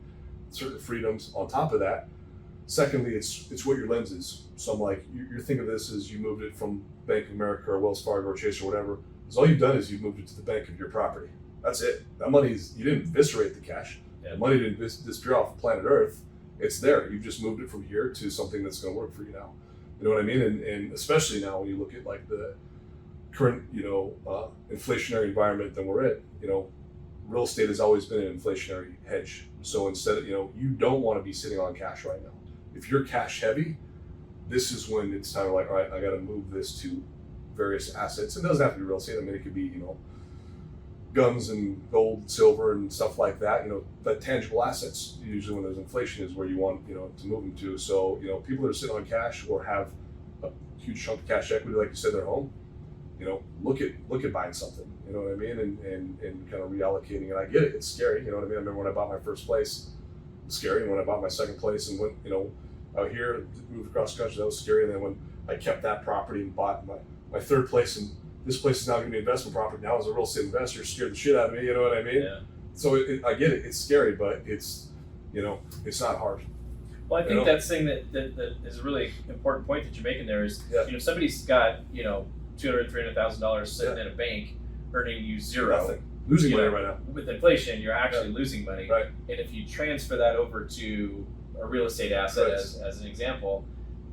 certain freedoms on top of that. Secondly, it's what your lens is. So I'm like, you think of this as you moved it from Bank of America or Wells Fargo or Chase or whatever. Because all you've done is you've moved it to the bank of your property. That's it. That money you didn't eviscerate the cash. Yeah. The money didn't disappear off planet Earth. It's there. You've just moved it from here to something that's going to work for you now. You know what I mean? And especially now when you look at like the current, inflationary environment that we're in, real estate has always been an inflationary hedge. So instead of, you don't want to be sitting on cash right now. If you're cash heavy, this is when it's time like, all right, I got to move this to various assets. It doesn't have to be real estate. I mean, it could be, guns and gold, silver, and stuff like that. That tangible assets, usually when there's inflation, is where you want, to move them to. So, people that are sitting on cash or have a huge chunk of cash equity, like you said, their home, look at buying something, you know what I mean? And kind of reallocating it. I get it. It's scary. You know what I mean? I remember when I bought my first place, it was scary. And when I bought my second place and went, out here, moved across the country, that was scary. And then when I kept that property and bought my third place, and this place is now going to be investment property. Now as a real estate investor, it scared the shit out of me. You know what I mean? Yeah. So I get it. It's scary, but it's, it's not hard. Well, I think that's the thing that is a really important point that you're making there is, somebody's got, $200,000, $300,000 sitting in a bank earning you zero. Nothing. Losing money right now. With inflation, you're actually losing money. Right. And if you transfer that over to a real estate asset, as an example,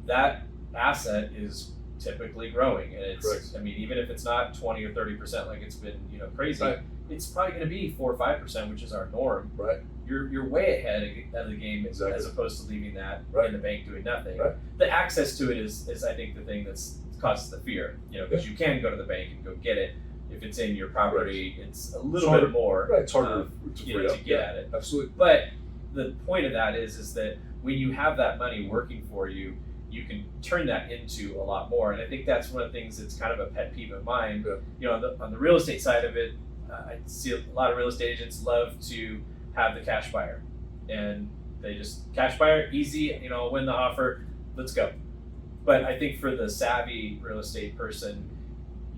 that asset is typically growing, and it's even if it's not 20 or 30% like it's been crazy, it's probably going to be 4 or 5%, which is our norm. Right. You're way ahead of the game as opposed to leaving that in the bank doing nothing. Right. The access to it is I think the thing that's causes the fear, because you can go to the bank and go get it. If it's in your property, it's a little bit more. Right. It's harder to get at it. Absolutely. But the point of that is that when you have that money working for you, you can turn that into a lot more. And I think that's one of the things that's kind of a pet peeve of mine. Yeah. On the real estate side of it, I see a lot of real estate agents love to have the cash buyer. And they just, cash buyer, easy, win the offer, let's go. But I think for the savvy real estate person,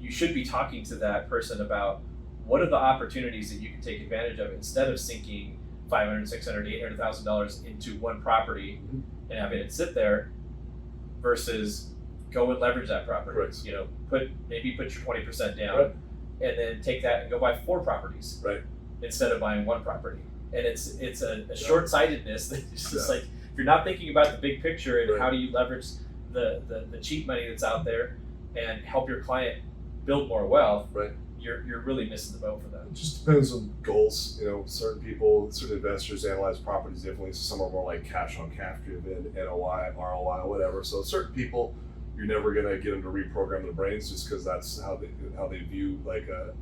you should be talking to that person about what are the opportunities that you can take advantage of instead of sinking $500,000, $600,000, $800,000 into one property and having it sit there, versus go and leverage that property. Right. Put your 20% down, and then take that and go buy 4 properties. Right. Instead of buying 1 property. And it's a short-sightedness that it's just like, if you're not thinking about the big picture and how do you leverage the cheap money that's out there and help your client build more wealth, you're really missing the boat for that. It just depends on goals. Certain people, certain investors analyze properties differently. So some are more like cash on cash driven, NOI, ROI, whatever. So certain people, you're never gonna get them to reprogram their brains just because that's how they view like a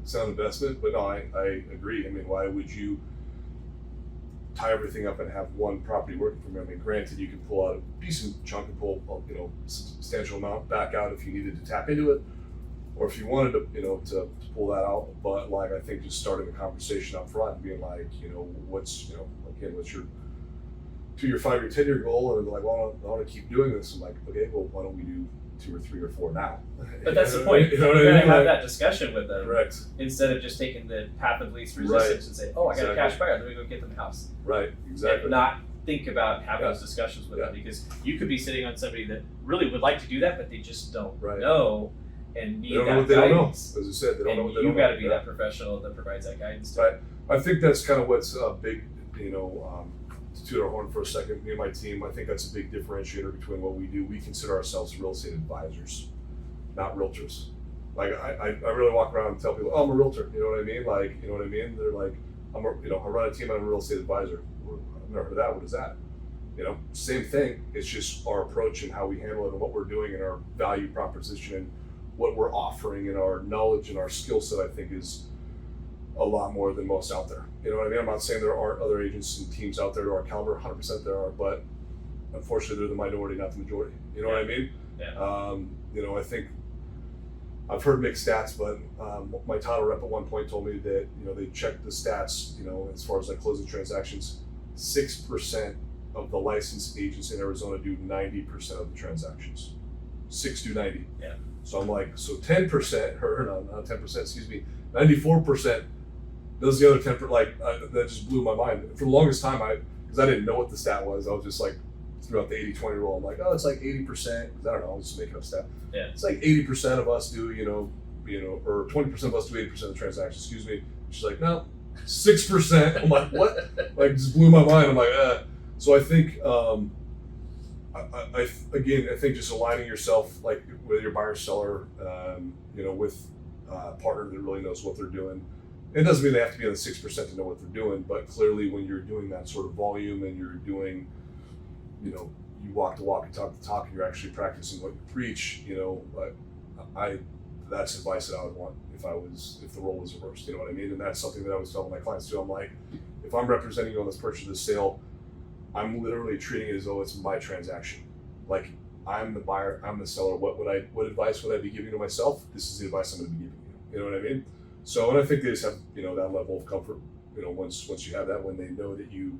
sound investment. But no, I agree. I mean, why would you tie everything up and have one property working for you? I mean, granted, you can pull out a decent chunk and pull substantial amount back out if you needed to tap into it, or if you wanted to, to pull that out. But like, I think just starting the conversation up front and being like, what's your 2-year, 5-year, 10-year goal? And they're like, well, I want to keep doing this. I'm like, okay, well, why don't we do 2 or 3 or 4 now? But that's the point. You're going to have that discussion with them. Correct. Instead of just taking the path of least resistance and say, oh, I got a cash buyer, let me go get them a house. Right, exactly. And not think about having those discussions with them, because you could be sitting on somebody that really would like to do that, but they just don't know and need that guidance. As I said, they don't know what they don't know. You've got to be that professional that provides that guidance. Right. I think that's kind of what's a big, to toot our horn for a second, me and my team, I think that's a big differentiator between what we do. We consider ourselves real estate advisors, not realtors. Like I really walk around and tell people, oh, I'm a realtor. You know what I mean? Like, you know what I mean? They're like, I run a team, I'm a real estate advisor. I've never heard of that. What is that? You know, same thing. It's just our approach and how we handle it and what we're doing and our value proposition and what we're offering and our knowledge and our skill set, I think, is a lot more than most out there. You know what I mean? I'm not saying there aren't other agents and teams out there to our caliber, 100% there are, but unfortunately they're the minority, not the majority. You know what I mean? Yeah. You know, I think I've heard mixed stats, but my title rep at one point told me that, you know, they checked the stats, you know, as far as like closing transactions, 6% of the licensed agents in Arizona do 90% of the transactions. 6 do 90. Yeah. So I'm like, so 10%, or no, not 10%, excuse me, 94% does the other 10%. Like that just blew my mind. For the longest time, because I didn't know what the stat was, I was just like, throughout the 80-20 rule, I'm like, oh, it's like 80%. Because I don't know, I'm just making up stat. Yeah. It's like 80% of us do, you know, or 20% of us do 80% of the transactions. Excuse me. She's like, no, 6%. I'm like, what? Like, just blew my mind. I'm like, So I think, I think just aligning yourself, like whether you're buyer seller, you know, with a partner that really knows what they're doing. It doesn't mean they have to be on the 6% to know what they're doing, but clearly when you're doing that sort of volume and you're doing, you know, you walk the walk and talk the talk and you're actually practicing what you preach, you know, that's advice that I would want if the role was reversed, you know what I mean? And that's something that I was telling my clients too. I'm like, if I'm representing you on this purchase, this sale, I'm literally treating it as though it's my transaction. Like, I'm the buyer, I'm the seller. What advice would I be giving to myself? This is the advice I'm going to be giving you. You know what I mean? So, and I think they just have, you know, that level of comfort. You know, once you have that, when they know that you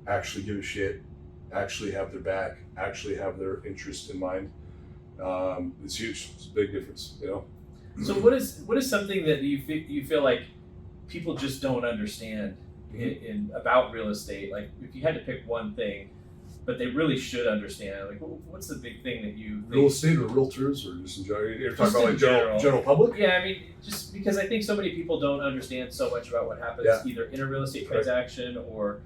actually give a shit, actually have their back, actually have their interest in mind, it's huge. It's a big difference. You know. So what is something that you feel like people just don't understand in about real estate? Like, if you had to pick one thing, but they really should understand, like, what's the big thing that you think? Real estate or realtors, or just in general? You're talking Just about in like general. general public? Yeah, I mean, just because I think so many people don't understand so much about what happens either in a real estate transaction or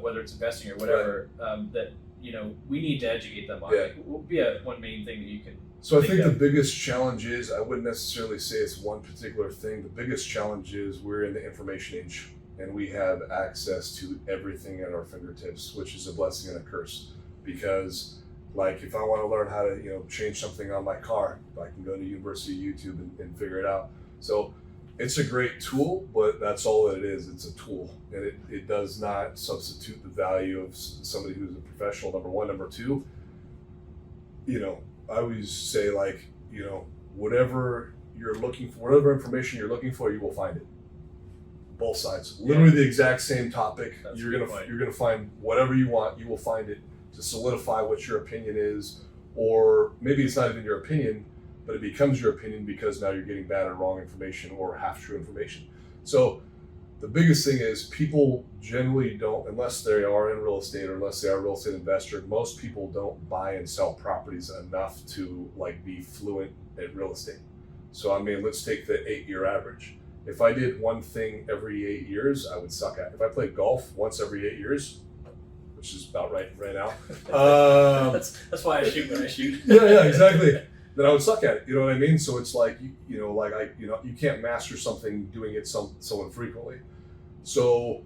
whether it's investing or whatever, that, you know, we need to educate them on. Yeah. Like, what would be one main thing that you can So I think the biggest challenge is, I wouldn't necessarily say it's one particular thing. The biggest challenge is we're in the information age and we have access to everything at our fingertips, which is a blessing and a curse. Because, like, if I want to learn how to, you know, change something on my car, I can go to University of YouTube and figure it out. So it's a great tool, but that's all that it is. It's a tool, and it does not substitute the value of somebody who's a professional, number one. Number two, you know, I always say, like, you know, whatever you're looking for, whatever information you're looking for, you will find it. Both sides, literally the exact same topic. That's You're a good point. gonna find whatever you want. You will find it to solidify what your opinion is, or maybe it's not even your opinion, but it becomes your opinion because now you're getting bad or wrong information or half true information. So the biggest thing is people generally don't, unless they are in real estate or unless they are a real estate investor, most people don't buy and sell properties enough to, like, be fluent at real estate. So I mean, let's take the 8-year average. If I did one thing every 8 years, I would suck at it. If I played golf once every 8 years, which is about right now. That's why I shoot when I shoot. Yeah, exactly. Then I would suck at it. You know what I mean? So it's like, you know, like you can't master something doing it so infrequently. So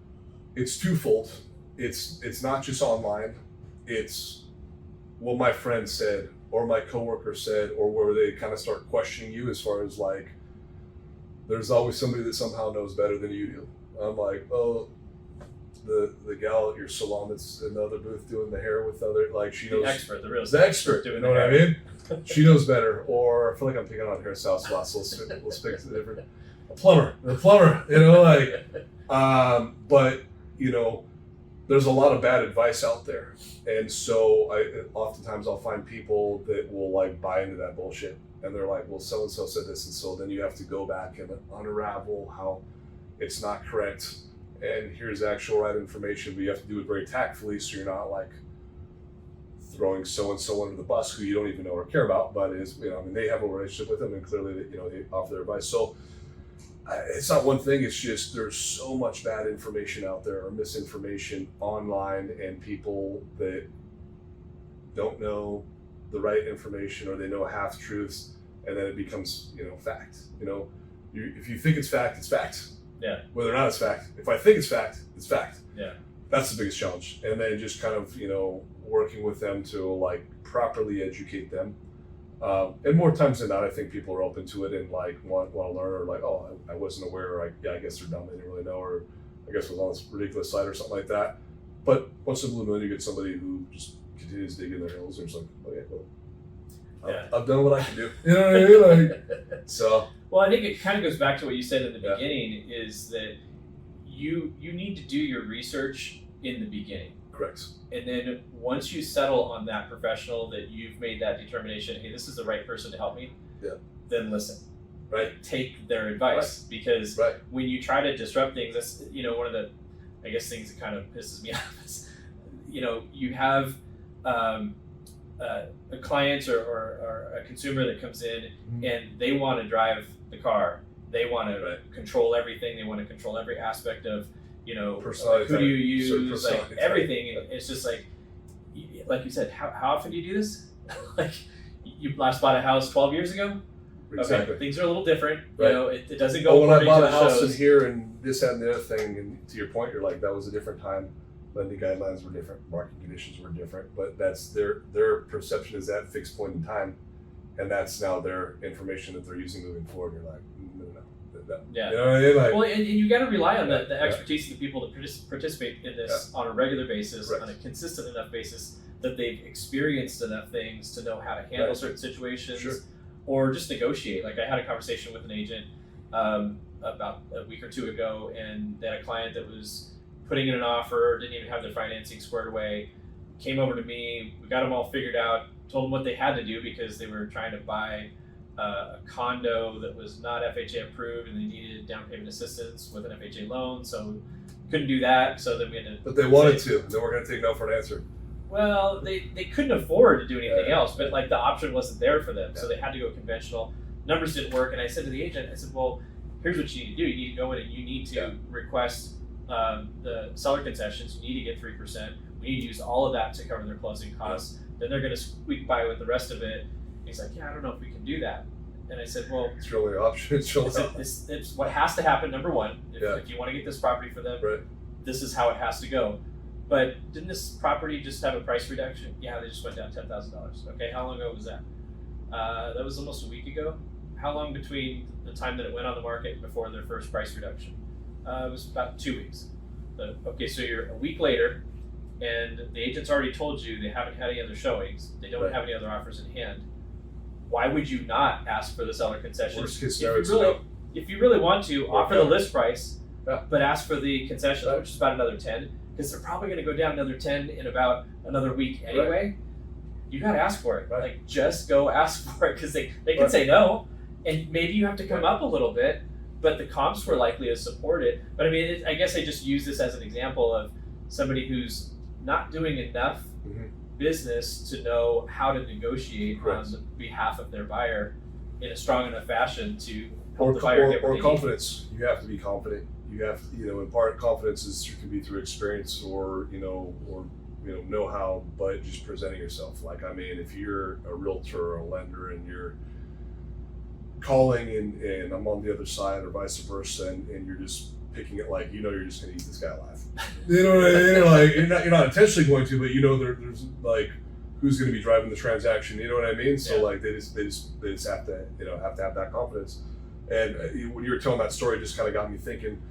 it's twofold. It's not just online. It's what my friend said or my coworker said, or where they kind of start questioning you as far as, like, there's always somebody that somehow knows better than you do. I'm like, oh, the gal at your salon that's in the other booth doing the hair with other, like, she knows. The expert, the real The estate expert, you know what I mean? She knows better. Or I feel like I'm picking on hairstyles a lot, so let's pick the different. The plumber, you know, like, but, you know, there's a lot of bad advice out there. And so oftentimes I'll find people that will, like, buy into that bullshit. And they're like, well, so-and-so said this. And so then you have to go back and unravel how it's not correct. And here's actual right information, but you have to do it very tactfully so you're not, like, throwing so-and-so under the bus who you don't even know or care about, but is, you know, I mean, they have a relationship with them and clearly, you know, they offer their advice. So It's not one thing. It's just there's so much bad information out there or misinformation online, and people that don't know the right information or they know half truths, and then it becomes fact. If you think it's fact, it's fact. Yeah. Whether or not it's fact. If I think it's fact, it's fact. Yeah. That's the biggest challenge. And then just kind of working with them to like properly educate them. And more times than not, I think people are open to it and like want to learn, or like, oh, I wasn't aware, or I guess they're dumb, they didn't really know, or I guess it was on this ridiculous site or something like that. But once in a blue moon, you get somebody who just continues digging their heels, and it's like, okay, well, I've done what I can do. You know what I mean? Like, so. Well, I think it kind of goes back to what you said in the beginning, is that you need to do your research in the beginning. Correct. And then once you settle on that professional, that you've made that determination, hey, this is the right person to help me, then listen. Right. Take their advice. Right. Because when you try to disrupt things, that's one of the, I guess, things that kind of pisses me off is, you have a client or a consumer that comes in and they want to drive the car. They want to control everything. They want to control every aspect of who do you use, like everything. And it's just like you said, how often do you do this? Like, you last bought a house 12 years ago? Exactly. Okay, things are a little different. Right. It doesn't go when I bought a the house shows. in here and this, that, and the other thing, and to your point, you're like, that was a different time. Lending guidelines were different, market conditions were different, but that's their perception is that fixed point in time, and that's now their information that they're using moving forward. You're like, no. Yeah. You know what I mean? Like, well, and you got to rely on the expertise of the people that participate in this on a regular basis, on a consistent enough basis that they've experienced enough things to know how to handle certain situations, or just negotiate. Like, I had a conversation with an agent about a week or two ago, and they had a client that was putting in an offer, didn't even have their financing squared away, came over to me, we got them all figured out, told them what they had to do because they were trying to buy a condo that was not FHA approved, and they needed down payment assistance with an FHA loan, so couldn't do that. So then we had to. But they wanted to. They weren't going to take no for an answer. Well, they couldn't afford to do anything else, but like the option wasn't there for them, so they had to go conventional. Numbers didn't work, and I said to the agent, I said, well, here's what you need to do. You need to go in and you need to request the seller concessions. You need to get 3%. We need to use all of that to cover their closing costs. Then they're going to squeak by with the rest of it. He's like, I don't know if we can do that. And I said, well, it's really an option. It's what has to happen. Number one, if you want to get this property for them, this is how it has to go. But didn't this property just have a price reduction? Yeah, they just went down $10,000. Okay, how long ago was that? That was almost a week ago. How long between the time that it went on the market and before their first price reduction? It was about 2 weeks. Okay, so you're a week later, and the agent's already told you they haven't had any other showings. They don't have any other offers in hand. Why would you not ask for the seller concession? Worst case scenario, if you really want to, offer the list price, but ask for the concession, which is about another 10, because they're probably going to go down another 10 in about another week anyway. You got to ask for it. Like, just go ask for it, because they can say no, and maybe you have to come up a little bit, but the comps were likely to support it. But I mean, I guess I just use this as an example of somebody who's not doing enough business to know how to negotiate on behalf of their buyer in a strong enough fashion to help the buyer get what they need. Confidence. You have to be confident. You have to, in part, confidence can be through experience or know-how, but just presenting yourself. Like, I mean, if you're a realtor or a lender and you're calling and I'm on the other side or vice versa, and you're just picking it like, you're just going to eat this guy alive. You know what I mean? Like, you're not intentionally going to, but there's like, who's going to be driving the transaction? You know what I mean? So like, they just have to have that confidence. And when you were telling that story, it just kind of got me thinking,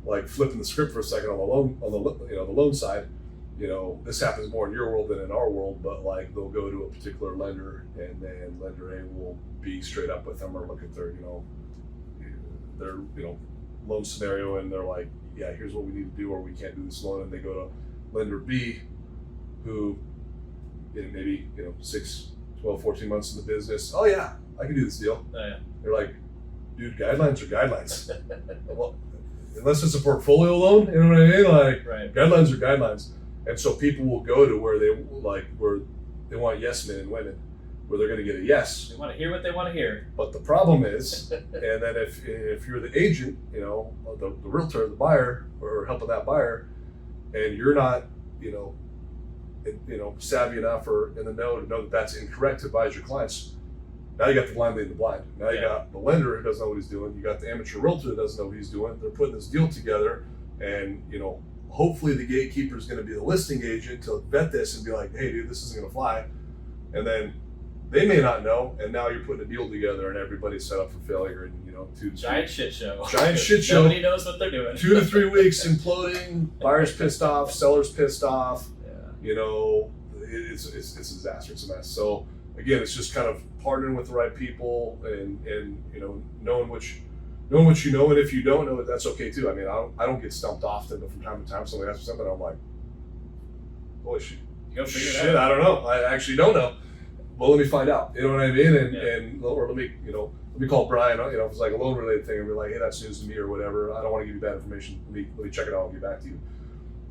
like, flipping the script for a second on the loan side. This happens more in your world than in our world, but like, they'll go to a particular lender, and then lender A will be straight up with them or look at their loan scenario, and they're like, yeah, here's what we need to do, or we can't do this loan. And they go to lender B, who maybe 6, 12, 14 months in the business. Oh yeah, I can do this deal. Oh, yeah. They're like, dude, guidelines are guidelines. Well, unless it's a portfolio loan, you know what I mean? Like, guidelines are guidelines. And so people will go to where they want yes men and women, where they're going to get a yes. They want to hear what they want to hear. But the problem is, and then if you're the agent, you know, the realtor, the buyer, or helping that buyer, and you're not, you know, savvy enough or in the know to know that that's incorrect to advise your clients, now you got the blind leading the blind. Now you got the lender who doesn't know what he's doing. You got the amateur realtor who doesn't know what he's doing. They're putting this deal together, and you know, hopefully the gatekeeper is going to be the listing agent to vet this and be like, hey, dude, this isn't going to fly. And then they may not know, and now you're putting a deal together, and everybody's set up for failure. And you know, giant shit show. Nobody knows what they're doing. 2 to 3 weeks imploding. Buyers pissed off. Sellers pissed off. Yeah. You know, it's a disaster. It's a mess. So again, it's just kind of partnering with the right people, and you know, knowing what you know, and if you don't know it, that's okay too. I mean, I don't get stumped often, but from time to time, somebody asks me something, I'm like, holy shit, Go figure it out. I don't know. I actually don't know. Well, let me find out. You know what I mean? Or let me call Brian. You know, if it's like a loan related thing, and be like, hey, that's news to me or whatever. I don't want to give you bad information. Let me check it out and get back to you.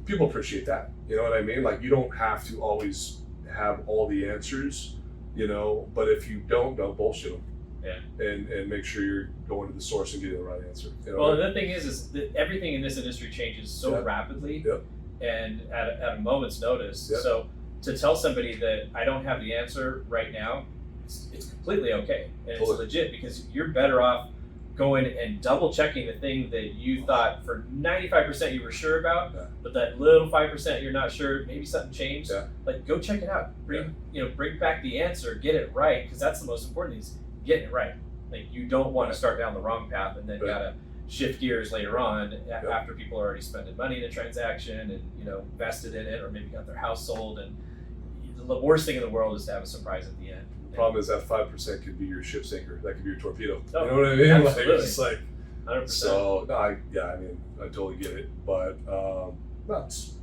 People appreciate that. You know what I mean? Like, you don't have to always have all the answers. You know, but if you don't bullshit them. Yeah. And make sure you're going to the source and getting the right answer. You know? Well, the thing is that everything in this industry changes so rapidly, and at a moment's notice. Yep. So to tell somebody that I don't have the answer right now, it's completely okay, and it's legit, because you're better off going and double checking the thing that you thought for 95% you were sure about, but that little 5% you're not sure, maybe something changed. Like, go check it out. Bring back the answer, get it right, because that's the most important thing, is getting it right. Like, you don't want to start down the wrong path and then gotta shift gears later on after people are already spending money in a transaction and, you know, invested in it, or maybe got their house sold. And the worst thing in the world is to have a surprise at the end. The problem is that 5% could be your ship sinker. That could be your torpedo. Oh, you know what I mean? Absolutely. Like, it's like 100%. So no, I mean, I totally get it, but nuts.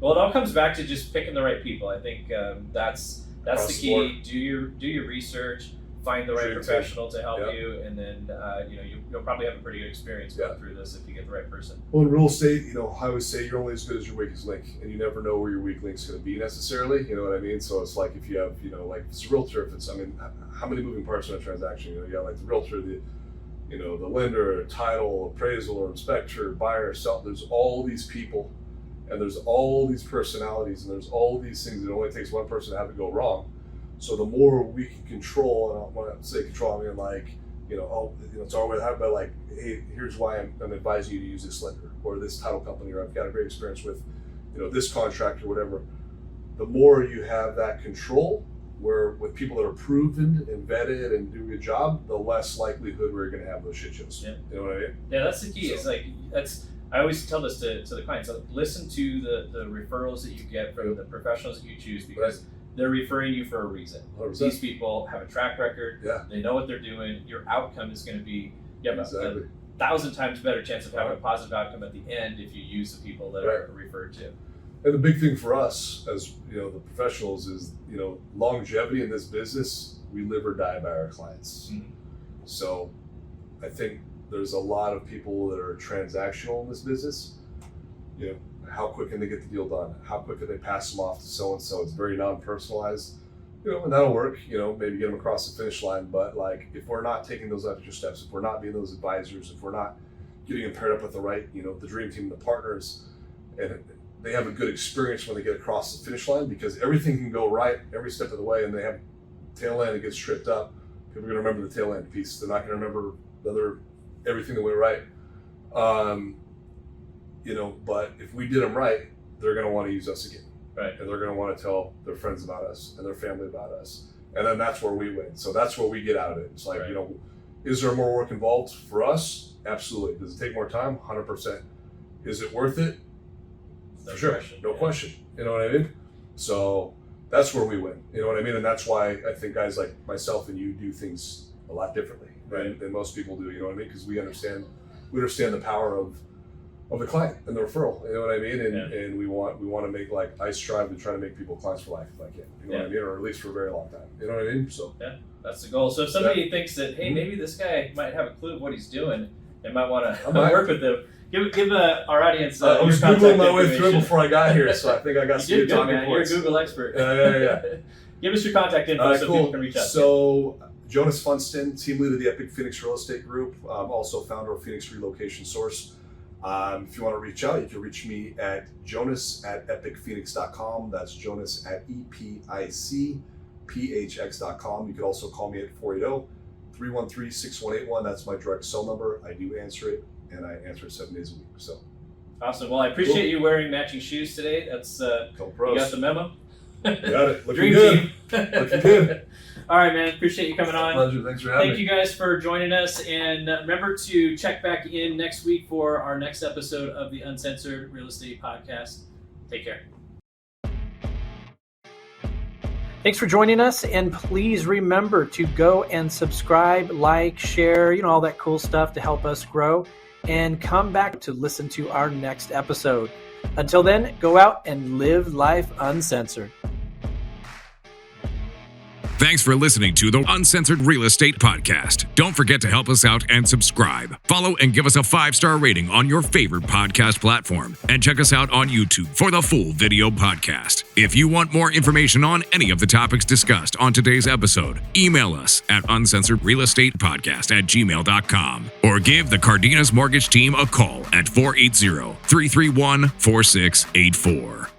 Well, it all comes back to just picking the right people. I think that's the key. Do your research. Find the right professional to help you, and then you'll probably have a pretty good experience going through this if you get the right person. Well, in real estate, you know, I always say you're only as good as your weakest link, and you never know where your weak link's going to be necessarily. You know what I mean? So it's like, if you have, you know, like it's a realtor. If it's, I mean, how many moving parts in a transaction? You know, you got like the realtor, the lender, title, appraisal, or inspector, buyer, seller. There's all these people, and there's all these personalities, and there's all these things. It only takes one person to have it go wrong. So the more we can control, and when I say control, I mean like, it's our way to have, but like, hey, here's why I'm advising you to use this lender or this title company, or I've got a great experience with, this contractor, whatever. The more you have that control, where with people that are proven and vetted and do a good job, the less likelihood we're going to have those shit shows. Yeah. You know what I mean? Yeah, that's the key. So, it's like, I always tell this to the clients. So listen to the referrals that you get from the professionals that you choose, because they're referring you for a reason. 100%. These people have a track record. Yeah. They know what they're doing. Your outcome is going to be a 1,000 times better chance of having a positive outcome at the end if you use the people that are referred to. And the big thing for us, as the professionals, is longevity in this business. We live or die by our clients. Mm-hmm. So I think there's a lot of people that are transactional in this business. How quick can they get the deal done? How quick can they pass them off to so-and-so? It's very non-personalized, and that'll work, maybe get them across the finish line. But like, if we're not taking those extra steps, if we're not being those advisors, if we're not getting them paired up with the right, the dream team, the partners, and they have a good experience when they get across the finish line, because everything can go right every step of the way, and they have tail end that gets tripped up. People are going to remember the tail end piece. They're not going to remember everything that went right. But if we did them right, they're going to want to use us again. Right. And they're going to want to tell their friends about us and their family about us. And then that's where we win. So that's where we get out of it. It's like, is there more work involved for us? Absolutely. Does it take more time? 100%. Is it worth it? No sure. Question. No question. You know what I mean? So that's where we win. You know what I mean? And that's why I think guys like myself and you do things a lot differently than most people do. You know what I mean? Because we understand the power of the client and the referral, you know what I mean? And we want to make, like, I strive to try to make people clients for life if I can, you know what I mean? Or at least for a very long time, you know what I mean? So yeah, that's the goal. So if somebody thinks that, hey, maybe this guy might have a clue of what he's doing and might want to work with him, give our audience I was Googling my way through before I got here, so I think I got some good talking points. You're a Google expert. Yeah. Give us your contact info so people can reach out. So, Jonas Funston, team leader of the Epic Phoenix Real Estate Group, also founder of Phoenix Relocation Source. If you want to reach out, you can reach me at jonas@epicphoenix.com. That's jonas at EPICPHX.com. You can also call me at 480-313-6181. That's my direct cell number. I do answer it, and I answer it 7 days a week. So awesome. Well, I appreciate you wearing matching shoes today. That's you got the memo. Got it. Looking Dream good. team. Looking good. All right, man. Appreciate you coming on. Pleasure. Thanks for having me. Thank you guys for joining us, and remember to check back in next week for our next episode of the Uncensored Real Estate Podcast. Take care. Thanks for joining us, and please remember to go and subscribe, like, share, all that cool stuff to help us grow, and come back to listen to our next episode. Until then, go out and live life uncensored. Thanks for listening to the Uncensored Real Estate Podcast. Don't forget to help us out and subscribe. Follow and give us a 5-star rating on your favorite podcast platform. And check us out on YouTube for the full video podcast. If you want more information on any of the topics discussed on today's episode, email us at uncensoredrealestatepodcast@gmail.com or give the Cardenas Mortgage Team a call at 480-331-4684.